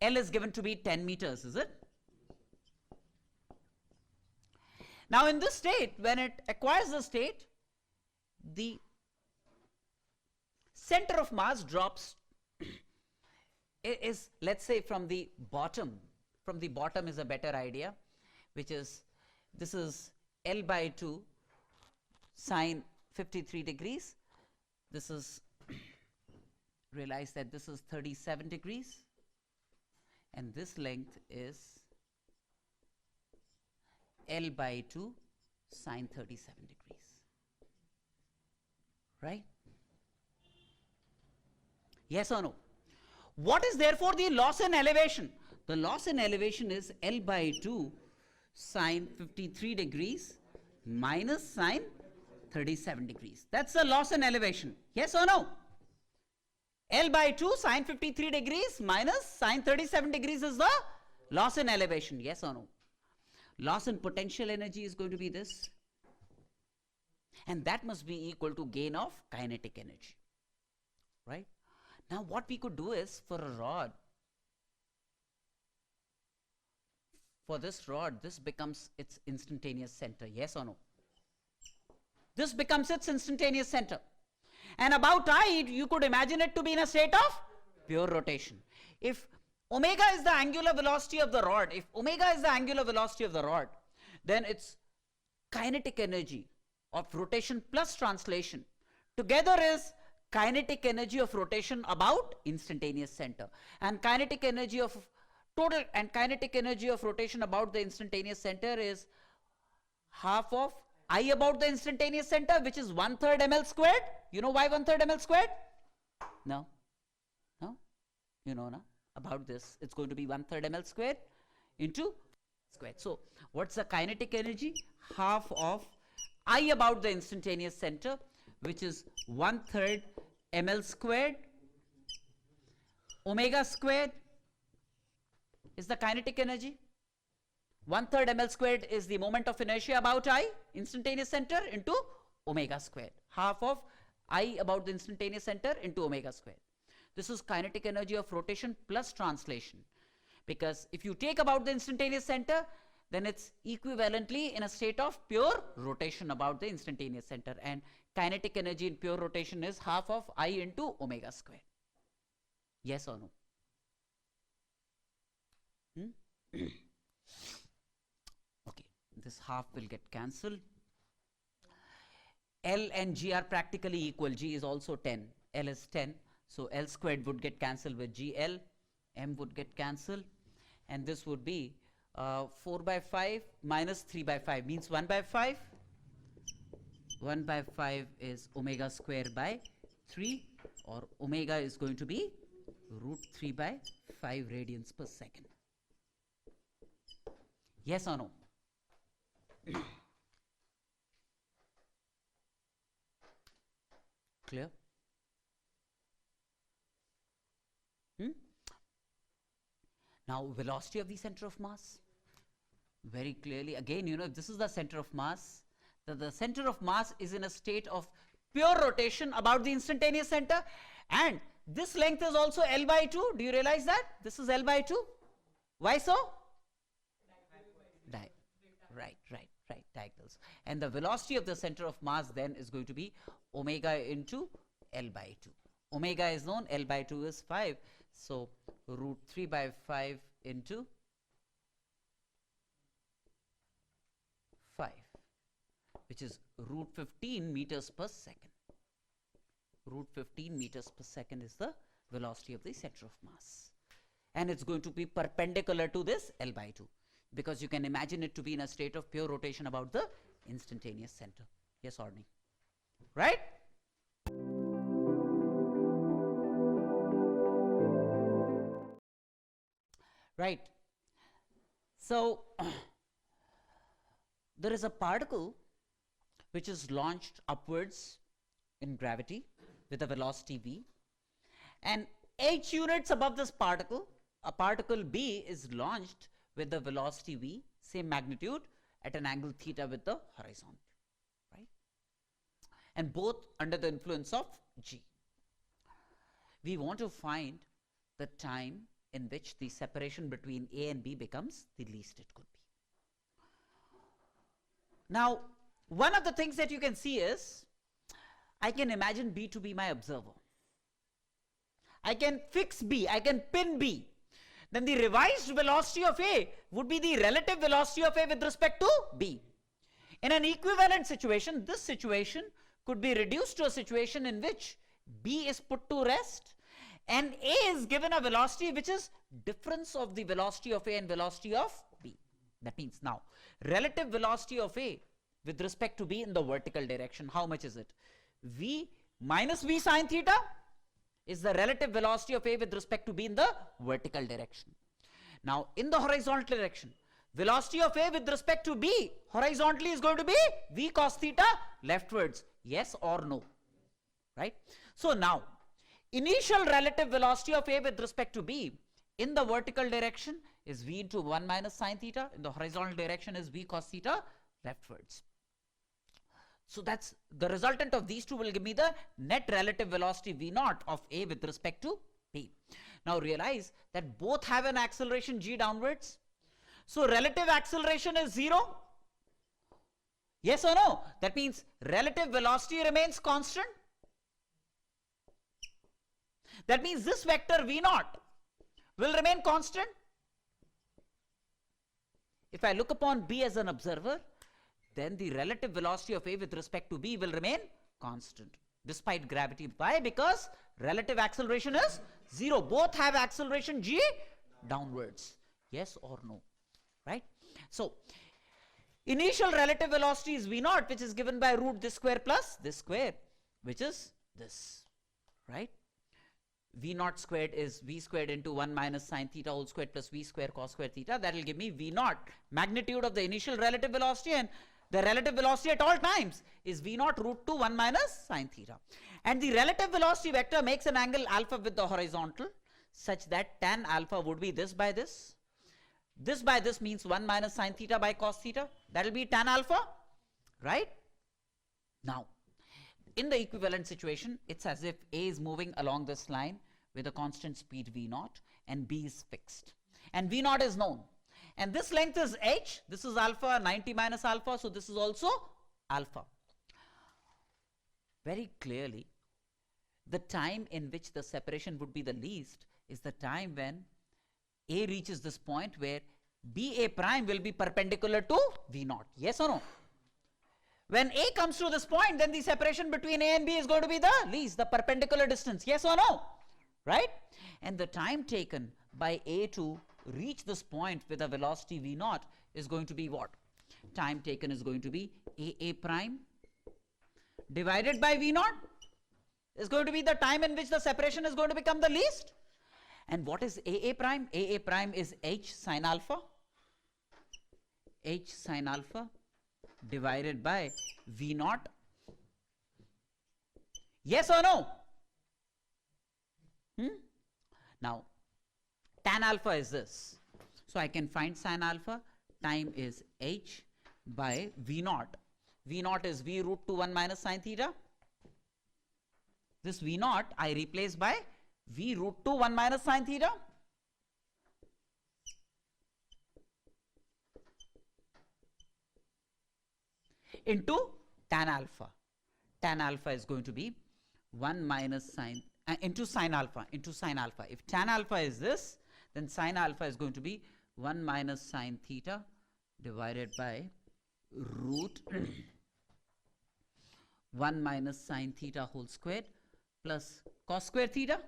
L is given to be 10 meters, is it? Now in this state, when it acquires the state, the center of mass drops is, let's say, from the bottom is a better idea, which is, this is L by 2 sine 53 degrees. This is, realize that this is 37 degrees and this length is L by 2 sine 37 degrees, right? Yes or no? What is therefore the loss in elevation? The loss in elevation is L by 2 sine 53 degrees minus sine 37 degrees. That's the loss in elevation. Yes or no? L by 2 sine 53 degrees minus sine 37 degrees is the loss in elevation. Yes or no? Loss in potential energy is going to be this. And that must be equal to gain of kinetic energy. Right? Now what we could do is, for a rod, for this rod, this becomes its instantaneous center. Yes or no? This becomes its instantaneous center. And about I, you could imagine it to be in a state of pure rotation. If omega is the angular velocity of the rod, then its kinetic energy of rotation plus translation together is kinetic energy of rotation about instantaneous center. And kinetic energy of total and kinetic energy of rotation about the instantaneous center is half of I about the instantaneous center, which is 1/3 ml squared. You know why 1/3 ml squared? No? No? You know na? About this. It's going to be 1/3 ml squared into squared. So what's the kinetic energy? Half of I about the instantaneous center, which is 1/3 ml squared. Omega squared is the kinetic energy. 1/3 ml squared is the moment of inertia about I, instantaneous center, into omega squared. Half of I about the instantaneous center into omega squared. This is kinetic energy of rotation plus translation. Because if you take about the instantaneous center, then it's equivalently in a state of pure rotation about the instantaneous center. And kinetic energy in pure rotation is half of I into omega square. Yes or no? Okay, this half will get cancelled. L and G are practically equal. G is also 10. L is 10. So L squared would get cancelled with GL. M would get cancelled. And this would be 4 by 5 minus 3 by 5 means 1 by 5. 1 by 5 is omega square by 3, or omega is going to be root 3 by 5 radians per second. Yes or no? Clear? Now, velocity of the center of mass. Very clearly, again, you know, if this is the center of mass, the center of mass is in a state of pure rotation about the instantaneous center, and this length is also L by 2. Do you realize that? This is L by 2. Why so? Right, diagonals. And the velocity of the center of mass then is going to be omega into L by 2. Omega is known, L by 2 is 5. So, root 3 by 5 into 5, which is root 15 meters per second. Root 15 meters per second is the velocity of the center of mass. And it's going to be perpendicular to this L by 2, because you can imagine it to be in a state of pure rotation about the instantaneous center. Yes or no? Right? Right. So, there is a particle which is launched upwards in gravity with a velocity v, and h units above this particle, a particle B is launched with the velocity v, same magnitude, at an angle theta with the horizon, right? And both under the influence of g. We want to find the time in which the separation between A and B becomes the least it could be. Now, one of the things that you can see is, I can imagine B to be my observer. I can fix B, I can pin B. Then the revised velocity of A would be the relative velocity of A with respect to B. In an equivalent situation, this situation could be reduced to a situation in which B is put to rest and A is given a velocity which is difference of the velocity of A and velocity of B. That means now, relative velocity of A with respect to B in the vertical direction, how much is it? V minus V sine theta is the relative velocity of A with respect to B in the vertical direction. Now, in the horizontal direction, velocity of A with respect to B horizontally is going to be V cos theta leftwards. Yes or no? Right? So, now, initial relative velocity of A with respect to B in the vertical direction is V into 1 minus sine theta. In the horizontal direction is V cos theta leftwards. So, that's the resultant of these two will give me the net relative velocity V naught of A with respect to B. Now, realize that both have an acceleration g downwards. So, relative acceleration is 0. Yes or no? That means relative velocity remains constant. That means this vector V naught will remain constant. If I look upon B as an observer, then the relative velocity of A with respect to B will remain constant despite gravity. Why? Because relative acceleration is 0. Both have acceleration g downwards. Yes or no? Right? So, initial relative velocity is V naught, which is given by root this square plus this square, which is this. Right? V naught squared is V squared into 1 minus sine theta whole squared plus V square cos square theta. That will give me V naught, magnitude of the initial relative velocity, and the relative velocity at all times is V naught root 2 1 minus sine theta. And the relative velocity vector makes an angle alpha with the horizontal such that tan alpha would be this by this. This by this means 1 minus sine theta by cos theta. That will be tan alpha, right? Now, in the equivalent situation, it's as if A is moving along this line with a constant speed v naught, and b is fixed. And v naught is known. And this length is h, this is alpha, 90 minus alpha, so this is also alpha. Very clearly, the time in which the separation would be the least is the time when A reaches this point where BA prime will be perpendicular to V naught. Yes or no? When A comes to this point, then the separation between A and B is going to be the least, the perpendicular distance. Yes or no? Right? And the time taken by A to reach this point with a velocity V naught is going to be what? Time taken is going to be AA prime divided by V naught is going to be the time in which the separation is going to become the least. And what is AA prime? AA prime is H sin alpha. H sin alpha divided by V naught. Yes or no? Now, tan alpha is this. So I can find sin alpha. Time is H by V naught. V naught is V root 2 1 minus sin theta. This V naught I replace by V root 2 1 minus sin theta. Into tan alpha. Tan alpha is going to be 1 minus sin into sin alpha. If tan alpha is this, then sin alpha is going to be 1 minus sin theta divided by root 1 minus sin theta whole squared plus cos square theta.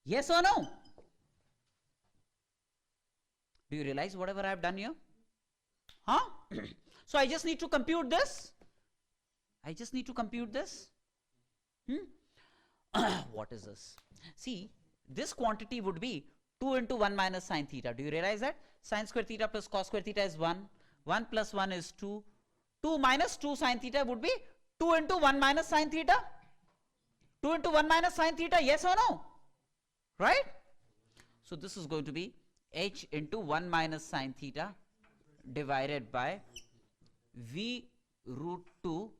Yes or no? Do you realize whatever I have done here? Huh? So I just need to compute this. What is this? See, this quantity would be 2 into 1 minus sin theta. Do you realize that? Sin square theta plus cos square theta is 1. 1 plus 1 is 2. 2 minus 2 sin theta would be 2 into 1 minus sin theta. 2 into 1 minus sin theta, yes or no? Right? So this is going to be h into 1 minus sin theta divided by v root 2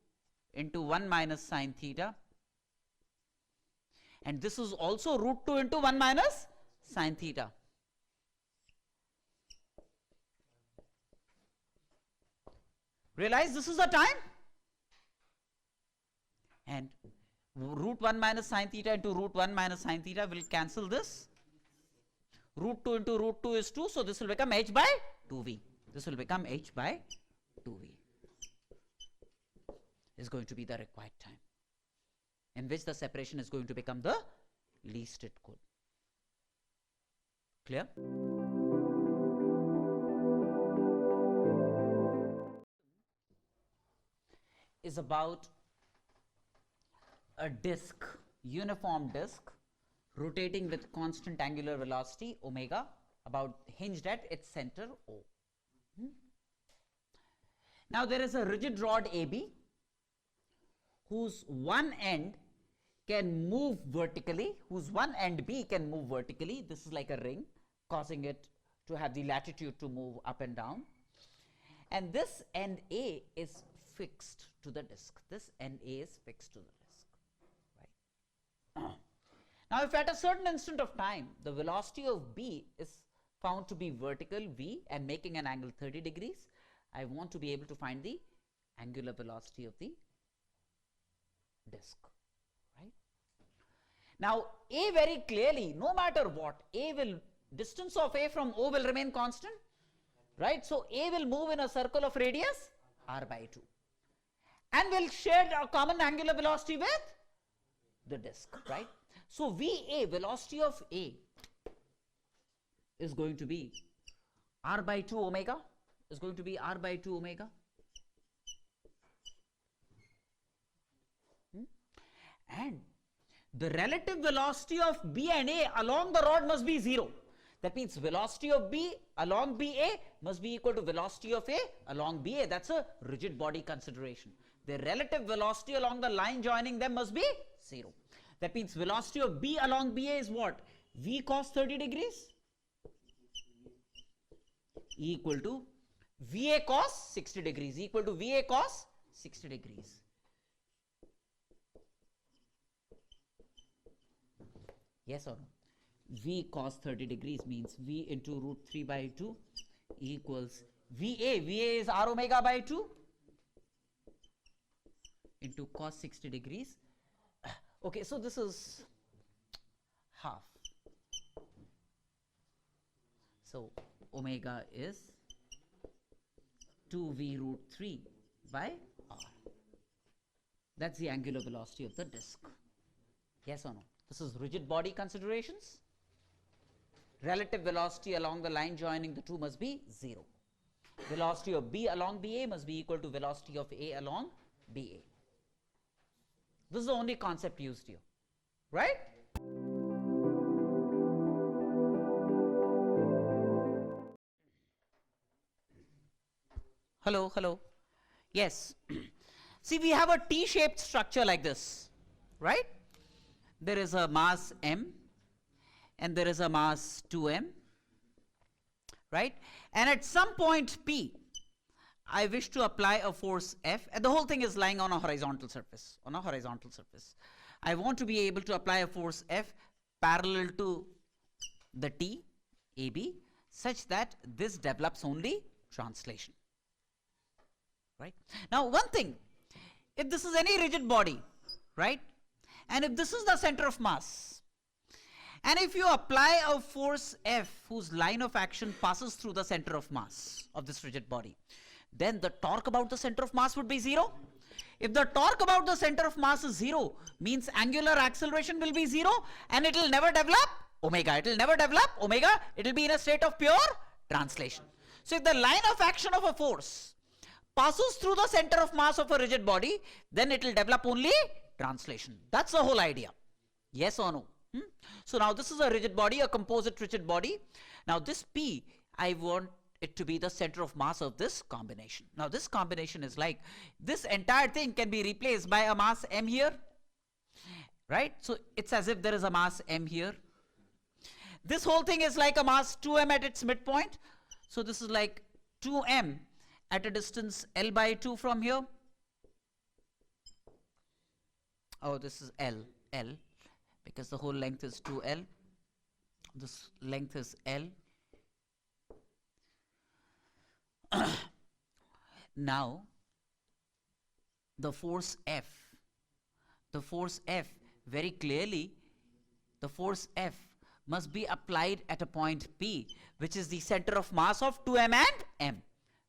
into 1 minus sin theta. And this is also root 2 into 1 minus sin theta. Realize this is the time? And root 1 minus sin theta into root 1 minus sin theta will cancel this. Root 2 into root 2 is 2, so this will become h by 2v. This will become h by 2v. Is going to be the required time in which the separation is going to become the least it could. Clear? Is about a disk, uniform disk, rotating with constant angular velocity omega, about hinged at its center O. Now there is a rigid rod AB whose one end can move vertically, whose one end B can move vertically. This is like a ring, causing it to have the latitude to move up and down. And this end A is fixed to the disk. This end A is fixed to the disk. Right? Now, if at a certain instant of time, the velocity of B is found to be vertical V and making an angle 30 degrees, I want to be able to find the angular velocity of the disk. Right? Now, A very clearly, no matter what, distance of A from O will remain constant. Right? So, A will move in a circle of radius r by 2 and will share a common angular velocity with the disk. Right? So, VA, velocity of A, is going to be r by 2 omega, is going to be r by 2 omega. And the relative velocity of B and A along the rod must be 0. That means velocity of B along BA must be equal to velocity of A along BA. That's a rigid body consideration. The relative velocity along the line joining them must be 0. That means velocity of B along BA is what? V cos 30 degrees equal to VA cos 60 degrees equal to VA cos 60 degrees. Yes or no? V cos 30 degrees means V into root 3 by 2 equals VA. VA is R omega by 2 into cos 60 degrees. Okay, so this is half. So omega is 2V root 3 by R. That's the angular velocity of the disk. Yes or no? This is rigid body considerations. Relative velocity along the line joining the two must be 0. Velocity of B along BA must be equal to velocity of A along BA. This is the only concept used here, right? Hello, hello. Yes. See, we have a T-shaped structure like this, right? There is a mass m and there is a mass 2m, right? And at some point P, I wish to apply a force F, and the whole thing is lying on a horizontal surface, I want to be able to apply a force F parallel to the T, AB, such that this develops only translation, right? Now, one thing, if this is any rigid body, right, and if this is the center of mass, and if you apply a force F whose line of action passes through the center of mass of this rigid body, then the torque about the center of mass would be 0. If the torque about the center of mass is 0, means angular acceleration will be 0, and it will never develop omega. It will never develop omega. It will be in a state of pure translation. So if the line of action of a force passes through the center of mass of a rigid body, then it will develop only translation. That's the whole idea. Yes or no? So now this is a rigid body, a composite rigid body. Now this P, I want it to be the center of mass of this combination. Now this combination is like, this entire thing can be replaced by a mass m here, right? So it's as if there is a mass m here. This whole thing is like a mass 2m at its midpoint. So this is like 2m at a distance L by 2 from here. Oh, this is L, because the whole length is 2L. This length is L. Now, the force F, very clearly, the force F must be applied at a point P, which is the center of mass of 2m and m,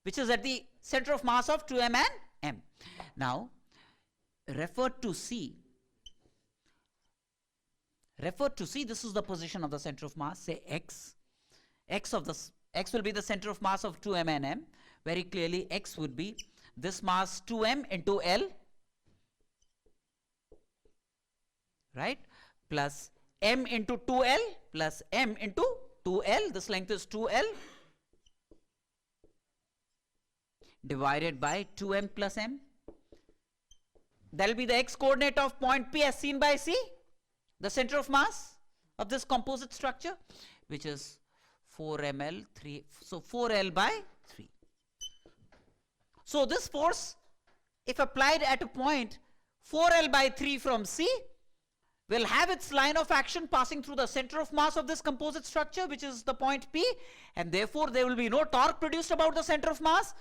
which is at the center of mass of 2m and m. Now, refer to C, this is the position of the center of mass, say X. X will be the center of mass of 2m and m. Very clearly, X would be this mass 2m into L, right, plus m into 2L plus m into 2L. This length is 2L divided by 2m plus m. That will be the X coordinate of point P as seen by C, the center of mass of this composite structure, which is 4ml 3, so 4L by 3. So this force, if applied at a point 4L by 3 from C, will have its line of action passing through the center of mass of this composite structure, which is the point P, and therefore there will be no torque produced about the center of mass,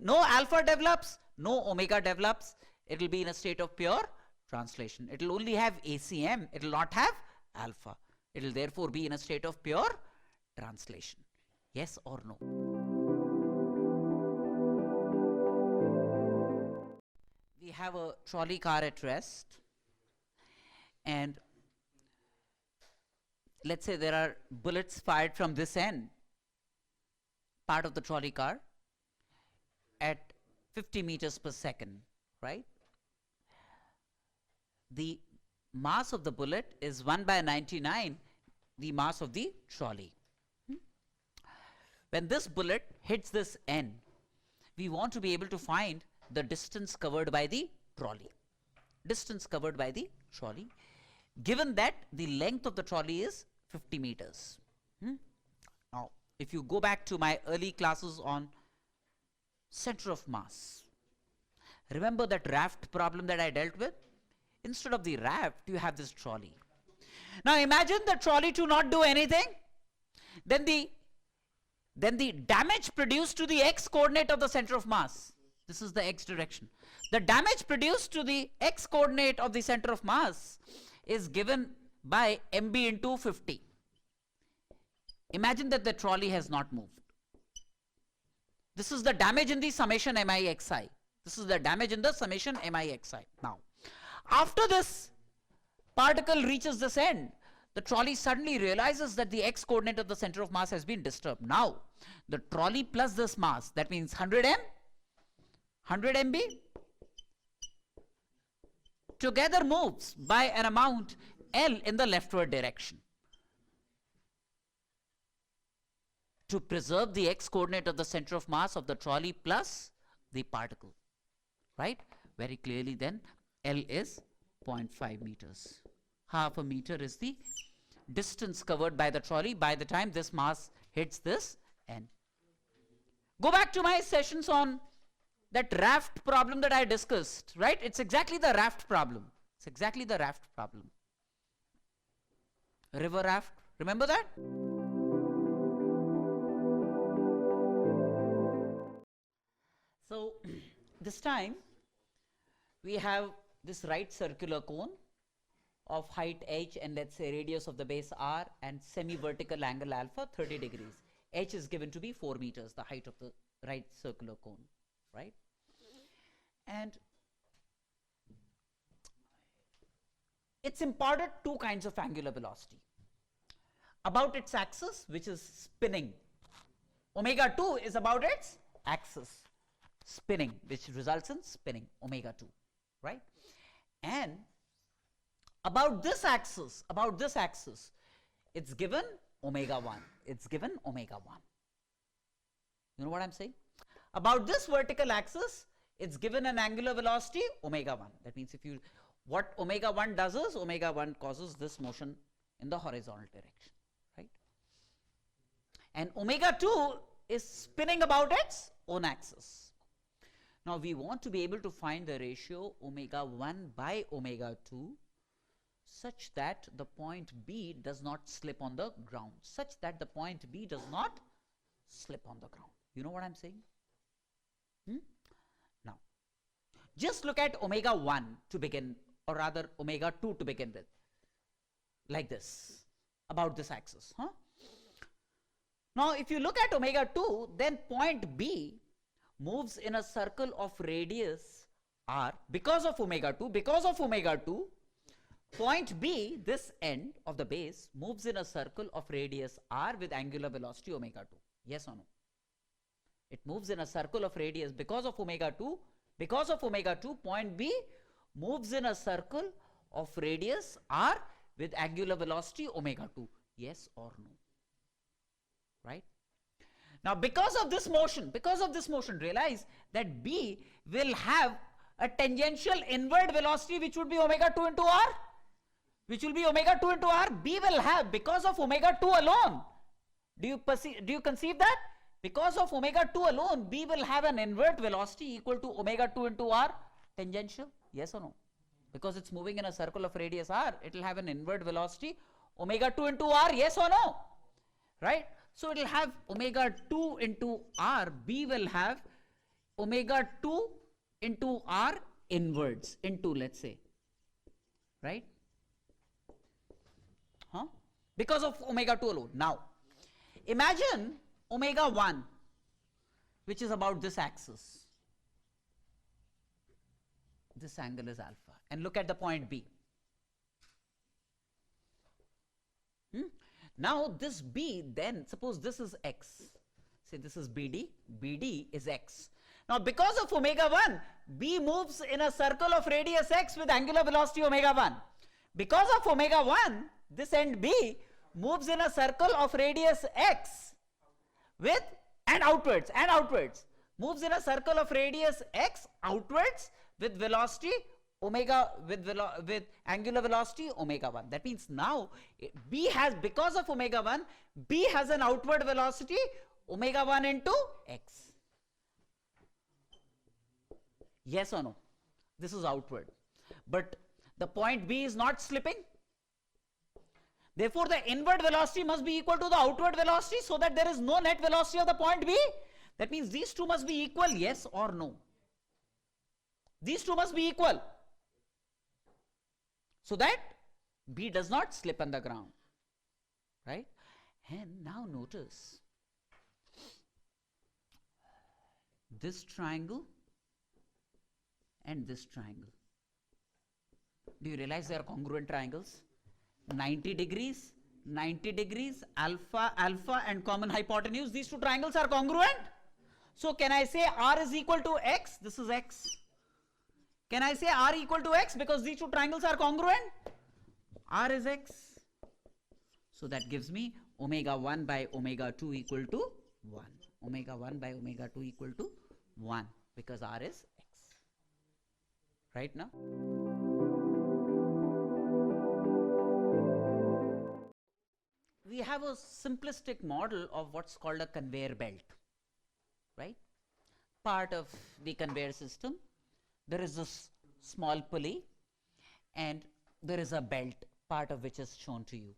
no alpha develops, no omega develops. It will be in a state of pure translation. It will only have ACM, it will not have alpha. It will therefore be in a state of pure translation. Yes or no? We have a trolley car at rest, and let's say there are bullets fired from this end, part of the trolley car, at 50 meters per second, right? The mass of the bullet is 1 by 99 the mass of the trolley. When this bullet hits this end, we want to be able to find the distance covered by the trolley. Given that the length of the trolley is 50 meters. Now, if you go back to my early classes on center of mass, remember that raft problem that I dealt with? Instead of the raft, you have this trolley. Now imagine the trolley to not do anything. Then the damage produced to the x coordinate of the center of mass, this is the x direction, the damage produced to the x coordinate of the center of mass is given by mb into 50. Imagine that the trolley has not moved. This is the damage in the summation mixi. This is the damage in the summation mixi. Now, after this particle reaches this end, the trolley suddenly realizes that the x coordinate of the center of mass has been disturbed. Now, the trolley plus this mass, that means 100 mb, together moves by an amount L in the leftward direction. To preserve the x coordinate of the center of mass of the trolley plus the particle, right? Very clearly then, L is 0.5 meters. Half a meter is the distance covered by the trolley by the time this mass hits this N. Go back to my sessions on that raft problem that I discussed, right? It's exactly the raft problem. It's exactly the raft problem. River raft, remember that? So this time we have this right circular cone of height h and let's say radius of the base r and semi-vertical angle alpha 30 degrees. H is given to be 4 meters, the height of the right circular cone, right? And it's imparted two kinds of angular velocity. About its axis, which is spinning. Omega 2 is about its axis, spinning, which results in spinning, omega 2, right? And about this axis, it's given omega 1. It's given omega 1. You know what I'm saying? About this vertical axis, it's given an angular velocity omega 1. That means if you, what omega 1 does is, omega 1 causes this motion in the horizontal direction, right? And omega 2 is spinning about its own axis. Now we want to be able to find the ratio omega 1 by omega 2 such that the point B does not slip on the ground, such that the point B does not slip on the ground. You know what I'm saying? Now, just look at omega 1 to begin, or rather omega 2 to begin with, like this, about this axis. Now, if you look at omega 2, then point B moves in a circle of radius r because of omega 2, point B, this end of the base, moves in a circle of radius r with angular velocity omega 2. Yes or no? It moves in a circle of radius because of omega 2. Because of omega 2, point B moves in a circle of radius r with angular velocity omega 2. Yes or no? Right? Now, because of this motion, realize that B will have a tangential inward velocity which would be omega 2 into r. B will have, because of omega 2 alone. Do you conceive that? Because of omega 2 alone, B will have an invert velocity equal to omega 2 into r tangential. Yes or no? Because it's moving in a circle of radius r, it will have an invert velocity omega 2 into r. Yes or no? Right? So it will have omega 2 into r. B will have omega 2 into r inwards into, let's say, right? Because of omega 2 alone. Now, imagine omega 1, which is about this axis. This angle is alpha. And look at the point B. Now, this B, then, suppose this is x. Say this is BD. BD is x. Now, because of omega 1, B moves in a circle of radius x with angular velocity omega 1. Because of omega 1, this end B moves in a circle of radius x with outwards, moves in a circle of radius x outwards with velocity omega, with angular velocity omega 1. That means now B has, because of omega 1, B has an outward velocity omega 1 into x. Yes or no? This is outward. But the point B is not slipping. Therefore, the inward velocity must be equal to the outward velocity so that there is no net velocity of the point B. That means these two must be equal, yes or no? These two must be equal so that B does not slip on the ground, right? And now notice this triangle and this triangle. Do you realize they are congruent triangles? 90 degrees, 90 degrees, alpha, alpha and common hypotenuse. These two triangles are congruent. So can I say R is equal to X? This is X. Can I say R equal to X because these two triangles are congruent? R is X. So that gives me omega 1 by omega 2 equal to 1. Omega 1 by omega 2 equal to 1 because R is X. Right now? We have a simplistic model of what's called a conveyor belt, right? Part of the conveyor system, there is this small pulley and there is a belt, part of which is shown to you.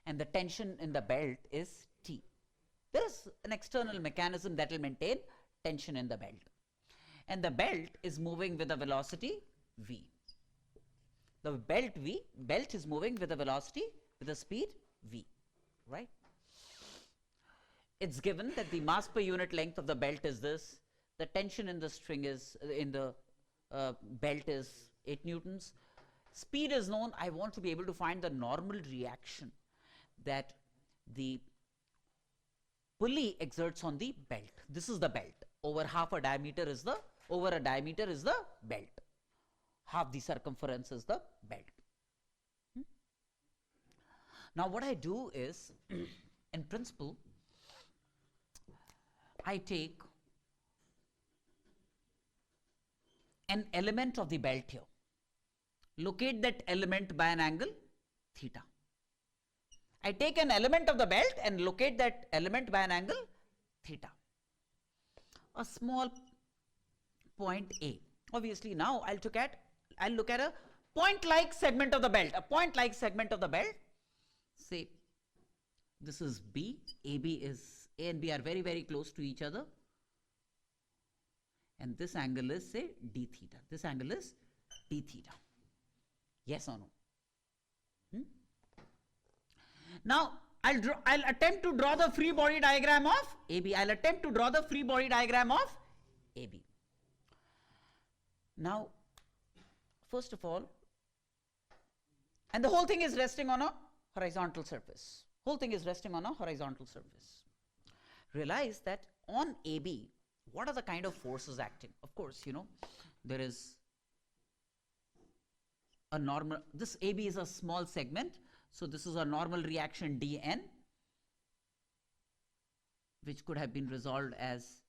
And the tension in the belt is T. There is an external mechanism that will maintain tension in the belt. And the belt is moving with a velocity V. The belt is moving with a velocity, with a speed V, right? It's given that the mass per unit length of the belt is this. The tension in the string is, in the belt is 8 newtons. Speed is known. I want to be able to find the normal reaction that the pulley exerts on the belt. This is the belt. Over a diameter is the belt. Half the circumference is the belt. Now what I do is, in principle, I take an element of the belt here. Locate that element by an angle theta. I take an element of the belt and locate that element by an angle theta. A small point A. Obviously now I'll look at a point-like segment of the belt. A point-like segment of the belt. Say this is B. AB is A and B are very, very close to each other. And this angle is, say, d theta. This angle is d theta. Yes or no? Now I'll attempt to draw the free body diagram of AB. I'll attempt to draw the free body diagram of AB. Now, first of all, and the whole thing is resting on a horizontal surface. Whole thing is resting on a horizontal surface. Realize that on AB, what are the kind of forces acting? Of course, you know, there is a normal, this AB is a small segment, so this is a normal reaction dN, which could have been resolved as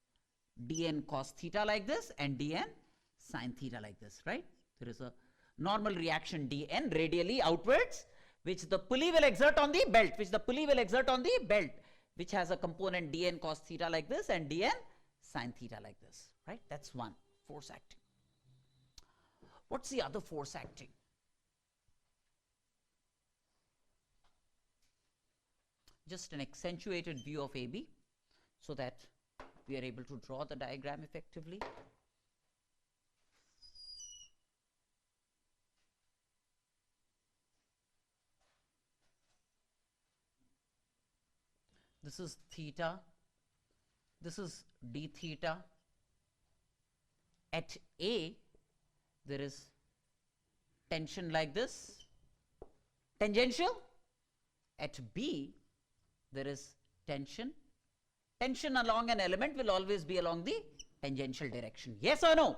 dN cos theta like this and dN sin theta like this, right? There is a normal reaction dN radially outwards, which the pulley will exert on the belt, which has a component dN cos theta like this and dN sin theta like this, right? That's one force acting. What's the other force acting? Just an accentuated view of AB so that we are able to draw the diagram effectively. This is theta, this is d theta. At A, there is tension like this, tangential. At B, there is tension. Tension along an element will always be along the tangential direction. Yes or no?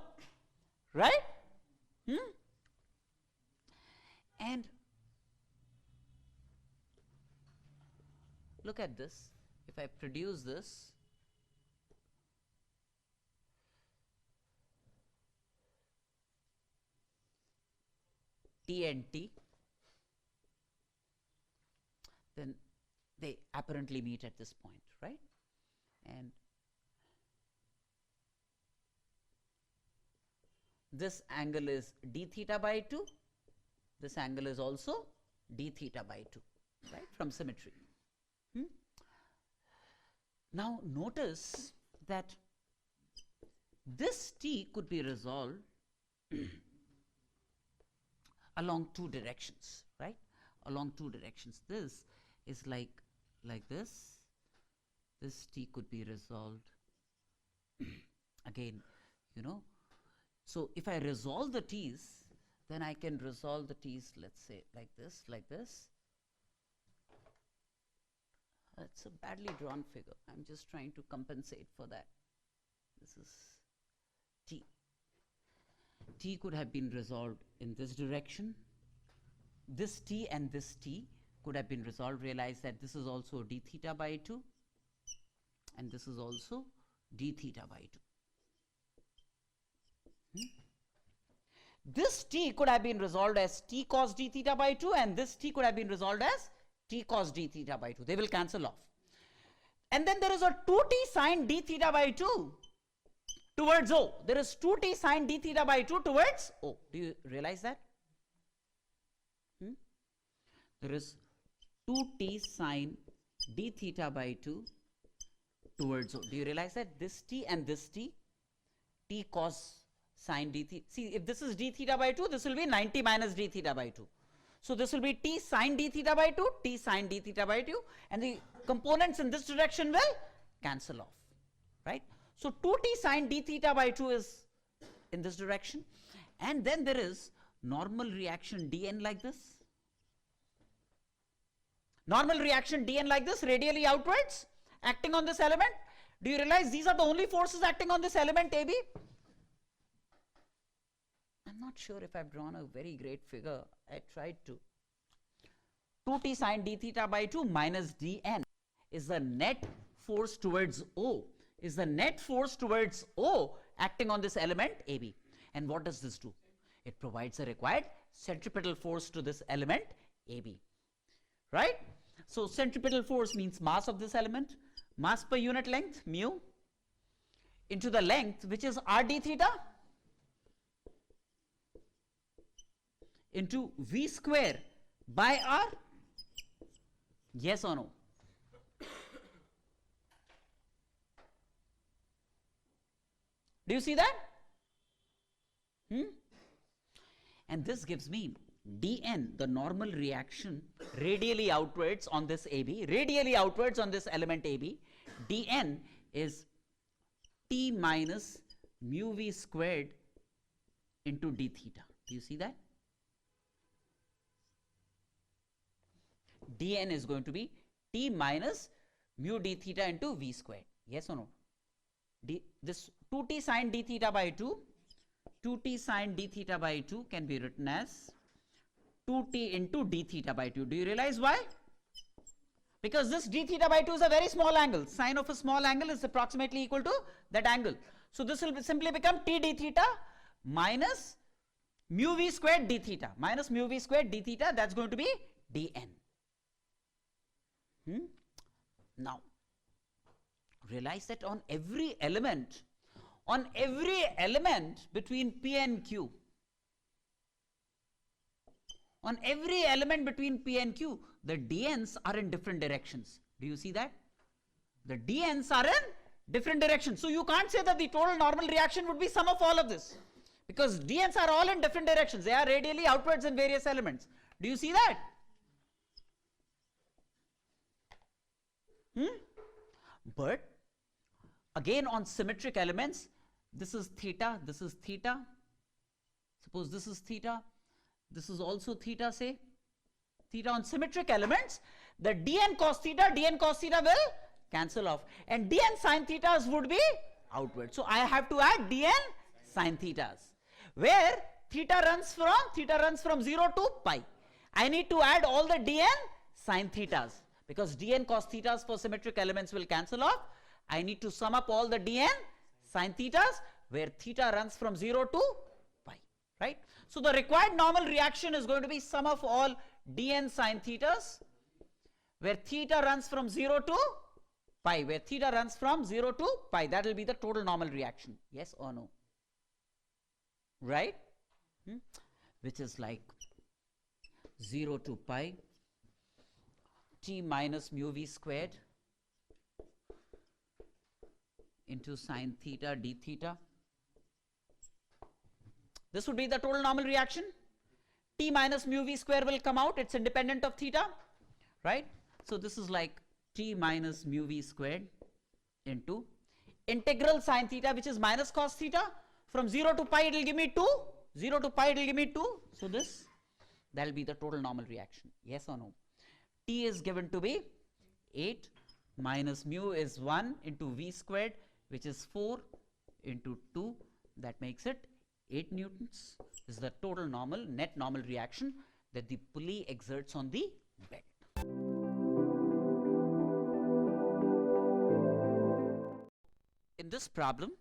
Right? And look at this. If I produce this, T and T, then they apparently meet at this point, right? And this angle is d theta by 2. This angle is also d theta by 2. right, from symmetry. Now notice that this T could be resolved along two directions, right? Along two directions. This is like this. This T could be resolved again, you know. So if I resolve the T's, then I can resolve the T's, let's say like this, like this. It's a badly drawn figure. I'm just trying to compensate for that. This is T. T could have been resolved in this direction. This T and this T could have been resolved. Realize that this is also d theta by 2 and this is also d theta by 2. This T could have been resolved as T cos d theta by 2 and this T could have been resolved as T cos d theta by 2. They will cancel off. And then there is a 2T sine d theta by 2 towards O. There is 2T sine d theta by 2 towards O. Do you realize that? There is 2T sine d theta by 2 towards O. Do you realize that? This T and this T, T cos sine d theta. See, if this is d theta by 2, this will be 90 minus d theta by 2. So this will be T sine d theta by 2, T sine d theta by 2, and the components in this direction will cancel off, right? So 2T sine d theta by 2 is in this direction, and then there is normal reaction dn like this. Normal reaction dn like this, radially outwards, acting on this element. Do you realize these are the only forces acting on this element AB? I'm not sure if I've drawn a very great figure. I tried to. 2T sine d theta by 2 minus dn is the net force towards O. Is the net force towards O acting on this element AB. And what does this do? It provides a required centripetal force to this element AB. Right? So centripetal force means mass of this element. Mass per unit length, mu, into the length, which is r d theta, into v square by r. Yes or no? Do you see that? And this gives me dn, the normal reaction radially outwards on this AB, radially outwards on this element AB. dn is T minus mu v squared into d theta. Do you see that? dn is going to be T minus mu d theta into v squared. Yes or no? This 2T sine d theta by 2, 2T sine d theta by 2 can be written as 2T into d theta by 2. Do you realize why? Because this d theta by 2 is a very small angle. Sine of a small angle is approximately equal to that angle. So this will simply become T d theta minus mu v squared d theta. Minus mu v squared d theta, that's going to be dn. Now, realize that on every element between P and Q, on every element between P and Q, the dn's are in different directions. Do you see that? The dn's are in different directions. So you can't say that the total normal reaction would be sum of all of this, because dn's are all in different directions. They are radially outwards in various elements. Do you see that? But again, on symmetric elements, this is theta, this is theta. Suppose this is theta, this is also theta, say. Theta on symmetric elements, the dn cos theta will cancel off. And dn sin thetas would be outward. So I have to add dn sin thetas. Where theta runs from 0 to pi. I need to add all the dn sin thetas. Because dn cos thetas for symmetric elements will cancel off. I need to sum up all the dn sin thetas where theta runs from 0 to pi, right? So the required normal reaction is going to be sum of all dn sin thetas where theta runs from 0 to pi, where theta runs from 0 to pi. That will be the total normal reaction. Yes or no? Right? Which is like 0 to pi t minus mu v squared into sine theta d theta. This would be the total normal reaction. T minus mu v square will come out. It's independent of theta, right? So this is like t minus mu v squared into integral sine theta, which is minus cos theta. From 0 to pi, it will give me 2. 0 to pi, it will give me 2. So this, that will be the total normal reaction. Yes or no? T is given to be 8 minus mu is 1 into v squared, which is 4 into 2. That makes it 8 newtons. This is the total normal, net normal reaction that the pulley exerts on the bed. In this problem,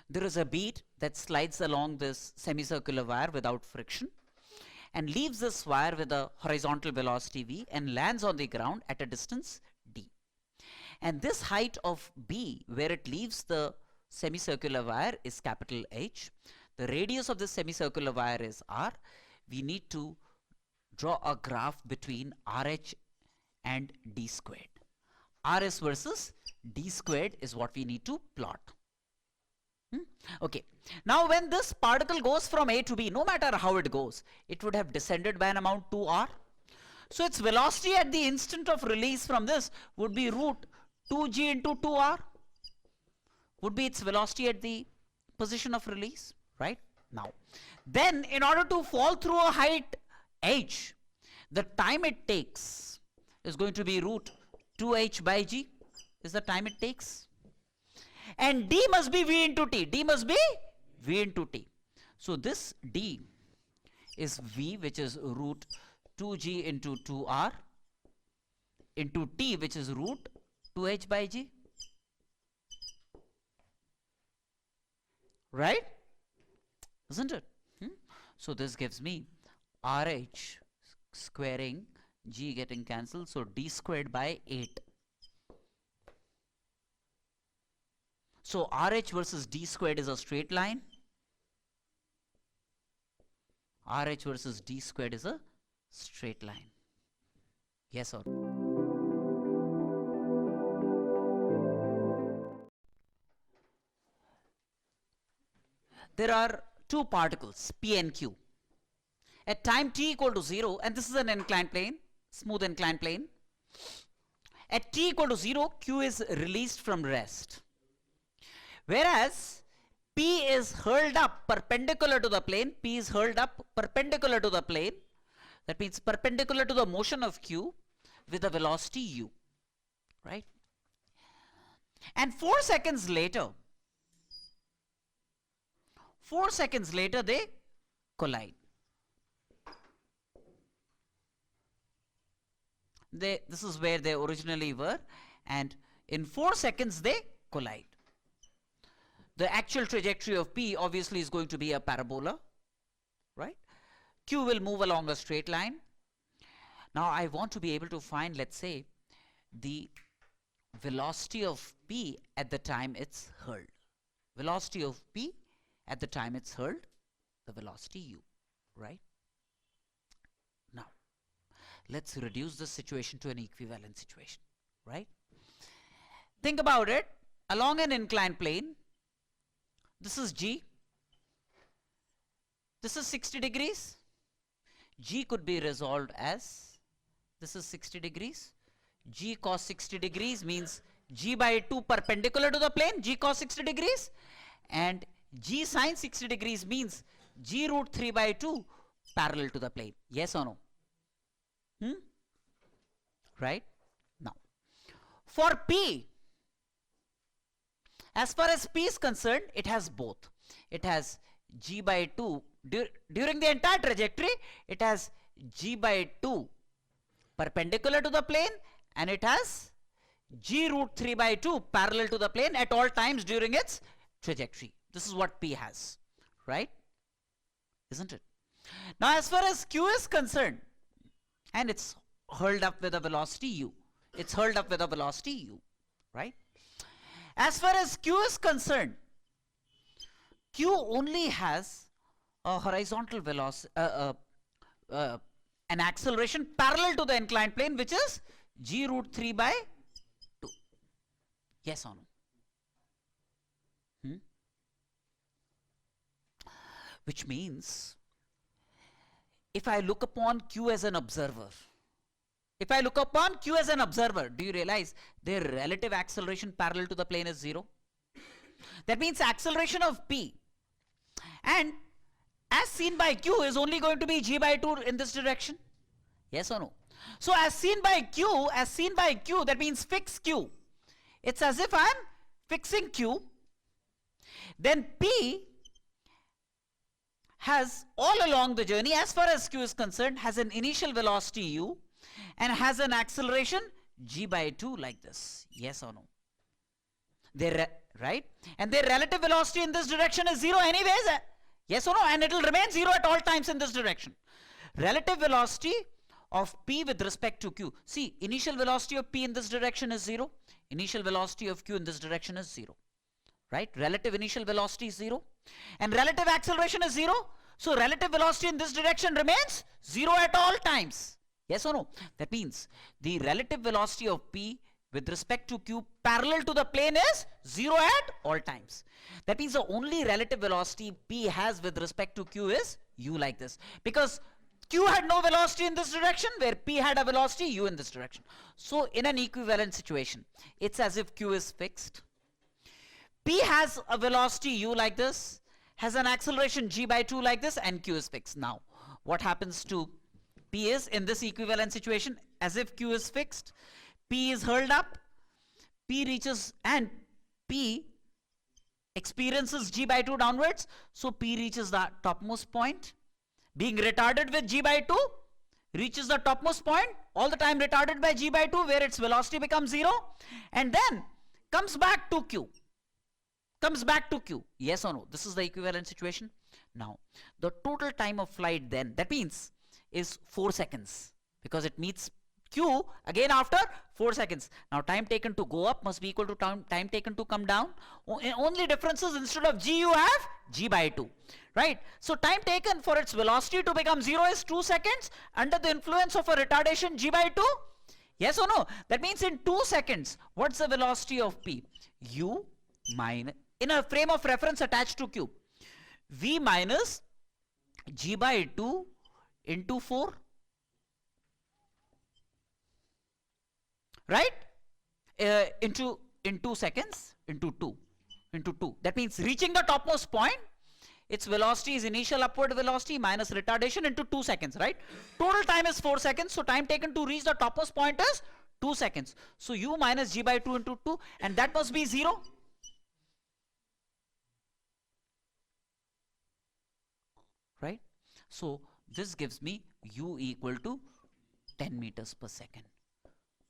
there is a bead that slides along this semicircular wire without friction and leaves this wire with a horizontal velocity v and lands on the ground at a distance d. And this height of b, where it leaves the semicircular wire, is capital H. The radius of this semicircular wire is r. We need to draw a graph between RH and d squared. RS versus d squared is what we need to plot. Okay. Now when this particle goes from A to B, no matter how it goes, it would have descended by an amount 2r. So its velocity at the instant of release from this would be root 2g into 2r. Would be its velocity at the position of release, right? Now, then in order to fall through a height h, the time it takes is going to be root 2h by g is the time it takes. And d must be v into t. D must be v into t. So this d is v, which is root 2g into 2r into t, which is root 2h by g. Right? Isn't it? So this gives me RH squaring, g getting cancelled, so d squared by 8. So RH versus d squared is a straight line. RH versus d squared is a straight line. Yes or no? There are two particles, P and Q. At time t equal to 0, and this is an inclined plane, smooth inclined plane. At t equal to 0, Q is released from rest. Whereas P is hurled up perpendicular to the plane, P is hurled up perpendicular to the plane. That means perpendicular to the motion of Q with a velocity u, right? And 4 seconds later, they collide. This is where they originally were, and in 4 seconds they collide. The actual trajectory of P obviously is going to be a parabola, right? Q will move along a straight line. Now I want to be able to find, let's say, the velocity of P at the time it's hurled. Velocity of P at the time it's hurled, the velocity u, right? Now, let's reduce this situation to an equivalent situation, right? Think about it. Along an inclined plane, this is g, this is 60 degrees. G could be resolved as, this is 60 degrees. G cos 60 degrees means g by 2 perpendicular to the plane, g cos 60 degrees, and g sin 60 degrees means g root 3 by 2 parallel to the plane. Yes or no? Right? Now, for P, as far as P is concerned, it has both. It has g by 2. During the entire trajectory, it has g by 2 perpendicular to the plane, and it has g root 3 by 2 parallel to the plane at all times during its trajectory. This is what P has, right? Isn't it? Now, as far as Q is concerned, and it's hurled up with a velocity u. It's hurled up with a velocity u, right? As far as Q is concerned, Q only has a horizontal velocity, an acceleration parallel to the inclined plane, which is G root 3 by 2. Yes or no? Which means if I look upon Q as an observer, do you realize their relative acceleration parallel to the plane is 0? That means acceleration of P and as seen by Q is only going to be G by 2 in this direction. Yes or no? So as seen by Q, that means fix Q. It's as if I'm fixing Q. Then P has all along the journey, as far as Q is concerned, has an initial velocity U and has an acceleration G by 2 like this. Yes or no? Right? And their relative velocity in this direction is 0 anyways. Yes or no? And it will remain 0 at all times in this direction. Relative velocity of P with respect to Q. See, initial velocity of P in this direction is 0. Initial velocity of Q in this direction is 0. Right? Relative initial velocity is 0. And relative acceleration is 0. So relative velocity in this direction remains 0 at all times. Yes or no? That means the relative velocity of P with respect to Q parallel to the plane is 0 at all times. That means the only relative velocity P has with respect to Q is U like this. Because Q had no velocity in this direction where P had a velocity U in this direction. So in an equivalent situation, it's as if Q is fixed. P has a velocity U like this, has an acceleration G by 2 like this, and Q is fixed. Now, what happens to P is, in this equivalent situation, as if Q is fixed, P is hurled up, P reaches, and P experiences G by 2 downwards, so P reaches the topmost point, being retarded with G by 2, reaches the topmost point, all the time retarded by G by 2, where its velocity becomes 0, and then comes back to Q. Yes or no? This is the equivalent situation. Now, the total time of flight then, that means, is 4 seconds. Because it meets Q again after 4 seconds. Now, time taken to go up must be equal to time taken to come down. Only difference is instead of G, you have G by 2. Right? So, time taken for its velocity to become 0 is 2 seconds under the influence of a retardation G by 2. Yes or no? That means in 2 seconds, what's the velocity of P? U minus, in a frame of reference attached to Q, V minus G by 2 into 4, right? In 2 seconds, into 2. That means reaching the topmost point, its velocity is initial upward velocity minus retardation into 2 seconds, right? Total time is 4 seconds, so time taken to reach the topmost point is 2 seconds. So U minus G by 2 into 2, and that must be 0. Right? So this gives me U equal to 10 meters per second.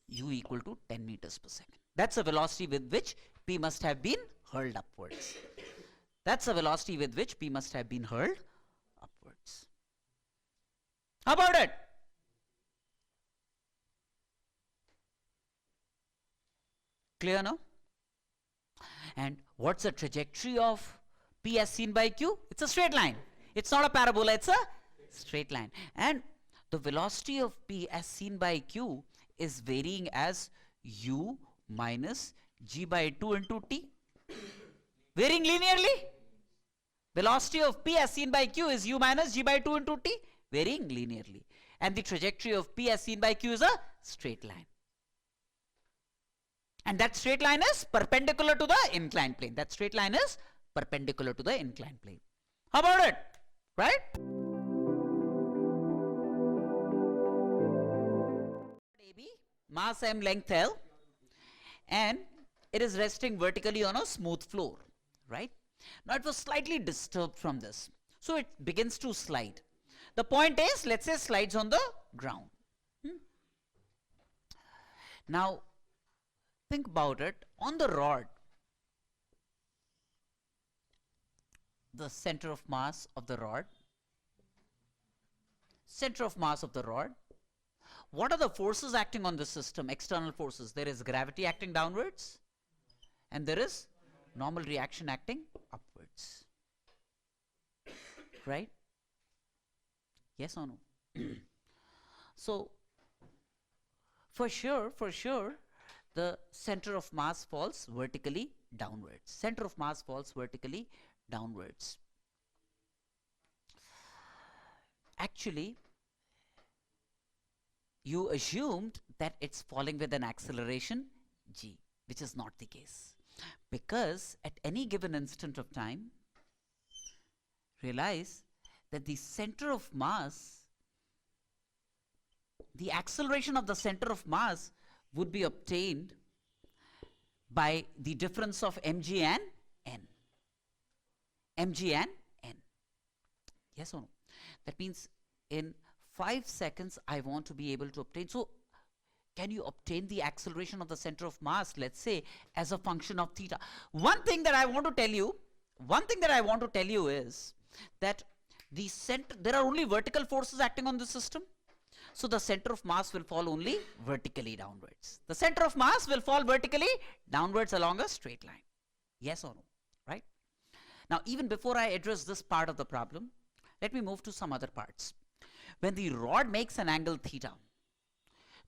U equal to 10 meters per second. That's the velocity with which P must have been hurled upwards. That's the velocity with which P must have been hurled upwards. How about it? Clear now? And what's the trajectory of P as seen by Q? It's a straight line. It's not a parabola, it's a straight line. And the velocity of P as seen by Q is varying as U minus G by 2 into T. Varying linearly. Velocity of P as seen by Q is U minus G by 2 into T. Varying linearly. And the trajectory of P as seen by Q is a straight line. And that straight line is perpendicular to the inclined plane. That straight line is perpendicular to the inclined plane. How about it? Right? AB, mass m, length L, and it is resting vertically on a smooth floor, right? Now it was slightly disturbed from this, so it begins to slide. The point is, let's say, slides on the ground. Now think about it. On the rod, the center of mass of the rod, what are the forces acting on the system? External forces. There is gravity acting downwards, and there is normal reaction acting upwards. Right? Yes or no? So For sure, the center of mass falls vertically downwards. Center of mass falls vertically downwards. Actually, you assumed that it's falling with an acceleration g, which is not the case. Because at any given instant of time, realize that the center of mass, the acceleration of the center of mass would be obtained by the difference of mg and n. Mg and n. Yes or no? That means in 5 seconds I want to be able to obtain. So can you obtain the acceleration of the center of mass, let's say, as a function of theta? One thing that I want to tell you is that the center, there are only vertical forces acting on the system. So the center of mass will fall only vertically downwards. The center of mass will fall vertically downwards along a straight line. Yes or no? Right? Now, even before I address this part of the problem, let me move to some other parts. When the rod makes an angle theta,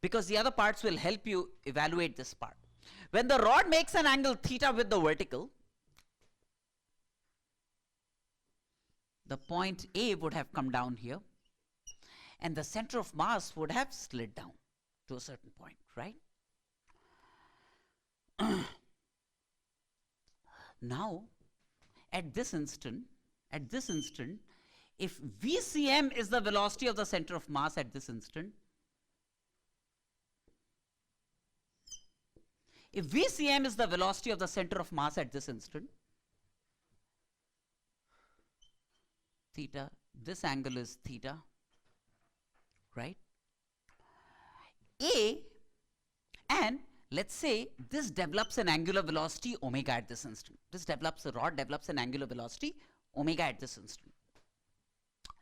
because the other parts will help you evaluate this part. When the rod makes an angle theta with the vertical, the point A would have come down here, and the center of mass would have slid down to a certain point, right? Now, at this instant, if VCM is the velocity of the center of mass at this instant, if VCM is the velocity of the center of mass at this instant, theta, this angle is theta, right? A, and let's say this develops an angular velocity omega at this instant. The rod develops an angular velocity omega at this instant.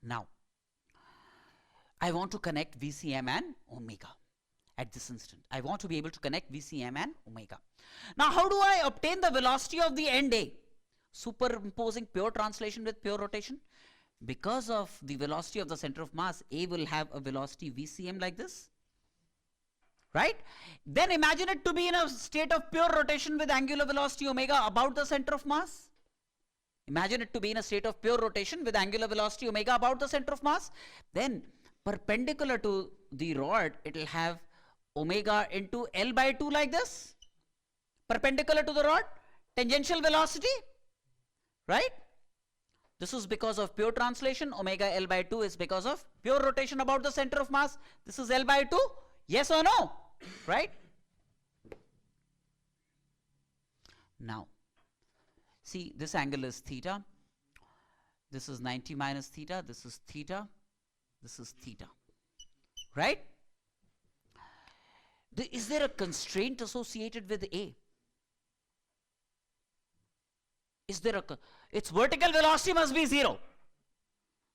Now, I want to connect VCM and omega at this instant. I want to be able to connect VCM and omega. Now, how do I obtain the velocity of the end A? Superimposing pure translation with pure rotation. Because of the velocity of the center of mass, A will have a velocity VCM like this, right? Then imagine it to be in a state of pure rotation with angular velocity omega about the center of mass. Imagine it to be in a state of pure rotation with angular velocity omega about the center of mass. Then perpendicular to the rod, it will have omega into L by 2 like this. Perpendicular to the rod, tangential velocity, right? This is because of pure translation. Omega L by 2 is because of pure rotation about the center of mass. This is L by 2. Yes or no? Right? Now, see, this angle is theta. This is 90 minus theta. This is theta. This is theta. Right? Is there a constraint associated with A? Is there a... Its vertical velocity must be 0.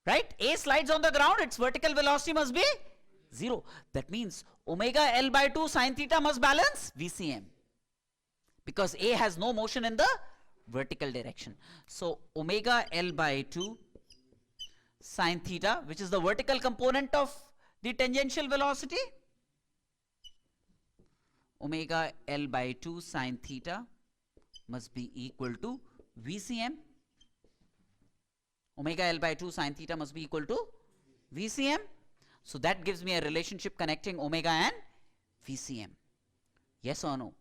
Right? A slides on the ground, its vertical velocity must be 0. That means omega L by 2 sine theta must balance VCM. Because A has no motion in the vertical direction. So omega L by 2 sine theta, which is the vertical component of the tangential velocity. Omega L by 2 sine theta must be equal to VCM. Omega L by 2 sine theta must be equal to VCM. So that gives me a relationship connecting omega and VCM. Yes or no?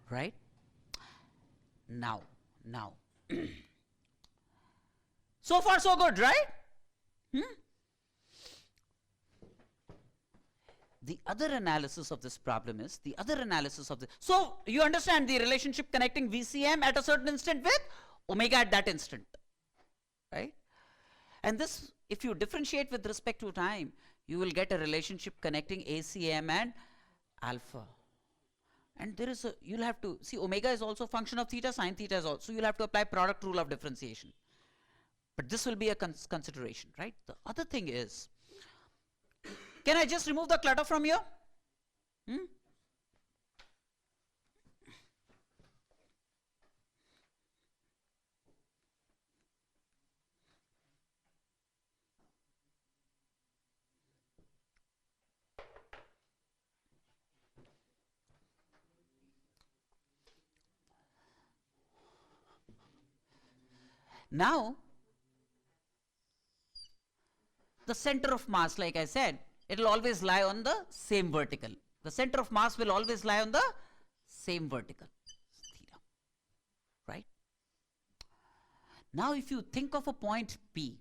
Right? Now. So far so good, right? The other analysis of this problem is, so you understand the relationship connecting VCM at a certain instant with omega at that instant, right? And this, if you differentiate with respect to time, you will get a relationship connecting ACM and alpha. And there is a, you'll have to, see, omega is also a function of theta, sine theta is also, so you'll have to apply product rule of differentiation. But this will be a consideration, right? The other thing is, can I just remove the clutter from here? Now, the center of mass, like I said, it will always lie on the same vertical. The center of mass will always lie on the same vertical, theta, right? Now, if you think of a point P,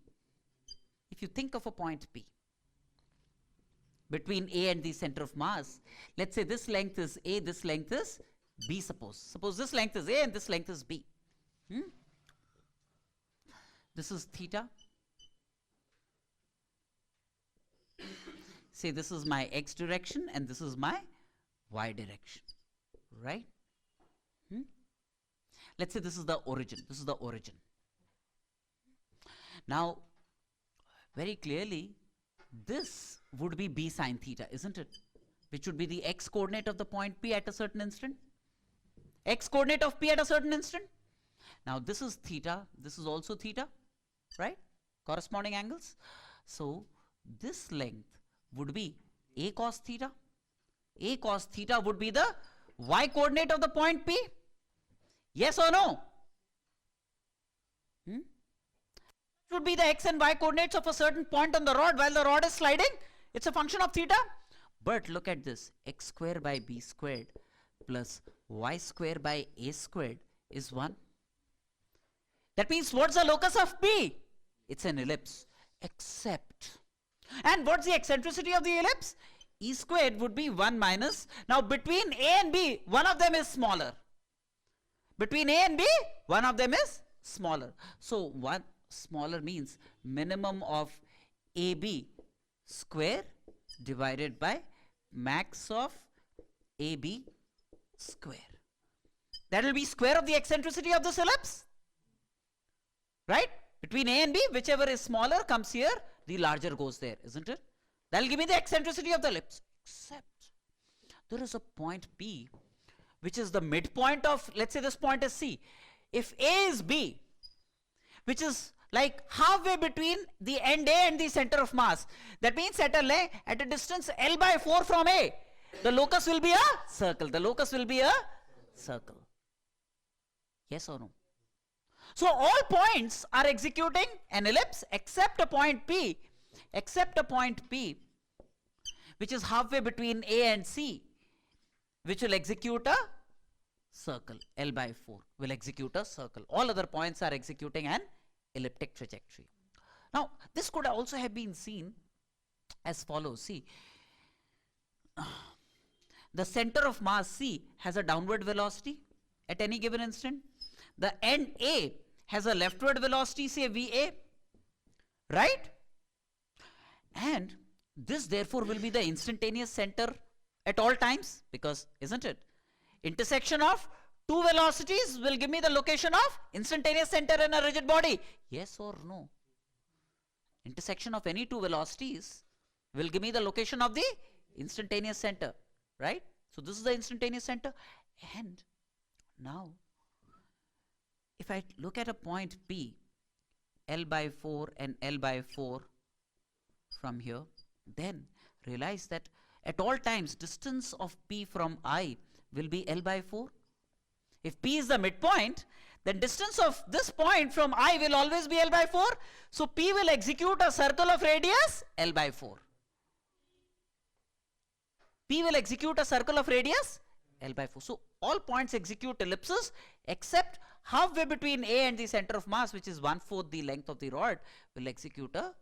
between A and the center of mass, let's say this length is A, this length is B, suppose this length is A and this length is B. This is theta. Say this is my x direction and this is my y direction, right? Let's say this is the origin. Now, very clearly, this would be b sine theta, isn't it? Which would be the x coordinate of the point P at a certain instant. X coordinate of P at a certain instant. Now, this is theta. This is also theta, right? Corresponding angles. So, this length would be a cos theta. A cos theta would be the y coordinate of the point P. Yes or no? Would be the x and y coordinates of a certain point on the rod while the rod is sliding. It's a function of theta. But look at this, x square by b squared plus y square by a squared is 1. That means what's the locus of P? It's an ellipse, except. And what's the eccentricity of the ellipse? E squared would be 1 minus. Now between A and B, one of them is smaller. Between A and B, one of them is smaller. So one smaller means minimum of AB square divided by max of AB square. That will be square of the eccentricity of this ellipse. Right? Between A and B, whichever is smaller comes here, the larger goes there, isn't it? That will give me the eccentricity of the ellipse. Except there is a point P, which is the midpoint of, let's say this point is C. If A is B, which is like halfway between the end A and the center of mass, that means at a distance L by 4 from A, the locus will be a circle. The locus will be a circle. Yes or no? So all points are executing an ellipse except a point P, which is halfway between A and C, which will execute a circle. L by 4 will execute a circle. All other points are executing an elliptic trajectory. Now, this could also have been seen as follows. See, the center of mass C has a downward velocity at any given instant. The end A has a leftward velocity, say VA, right? And this therefore will be the instantaneous center at all times, because, isn't it? Intersection of two velocities will give me the location of instantaneous center in a rigid body. Yes or no? Intersection of any two velocities will give me the location of the instantaneous center, right? So this is the instantaneous center. And now, if I look at a point P, L by 4 and L by 4 from here, then realize that at all times distance of P from I will be L by 4. If P is the midpoint, then distance of this point from I will always be L by 4. So P will execute a circle of radius L by 4. P will execute a circle of radius L by 4. So all points execute ellipses except halfway between A and the center of mass, which is 1/4 the length of the rod, will execute a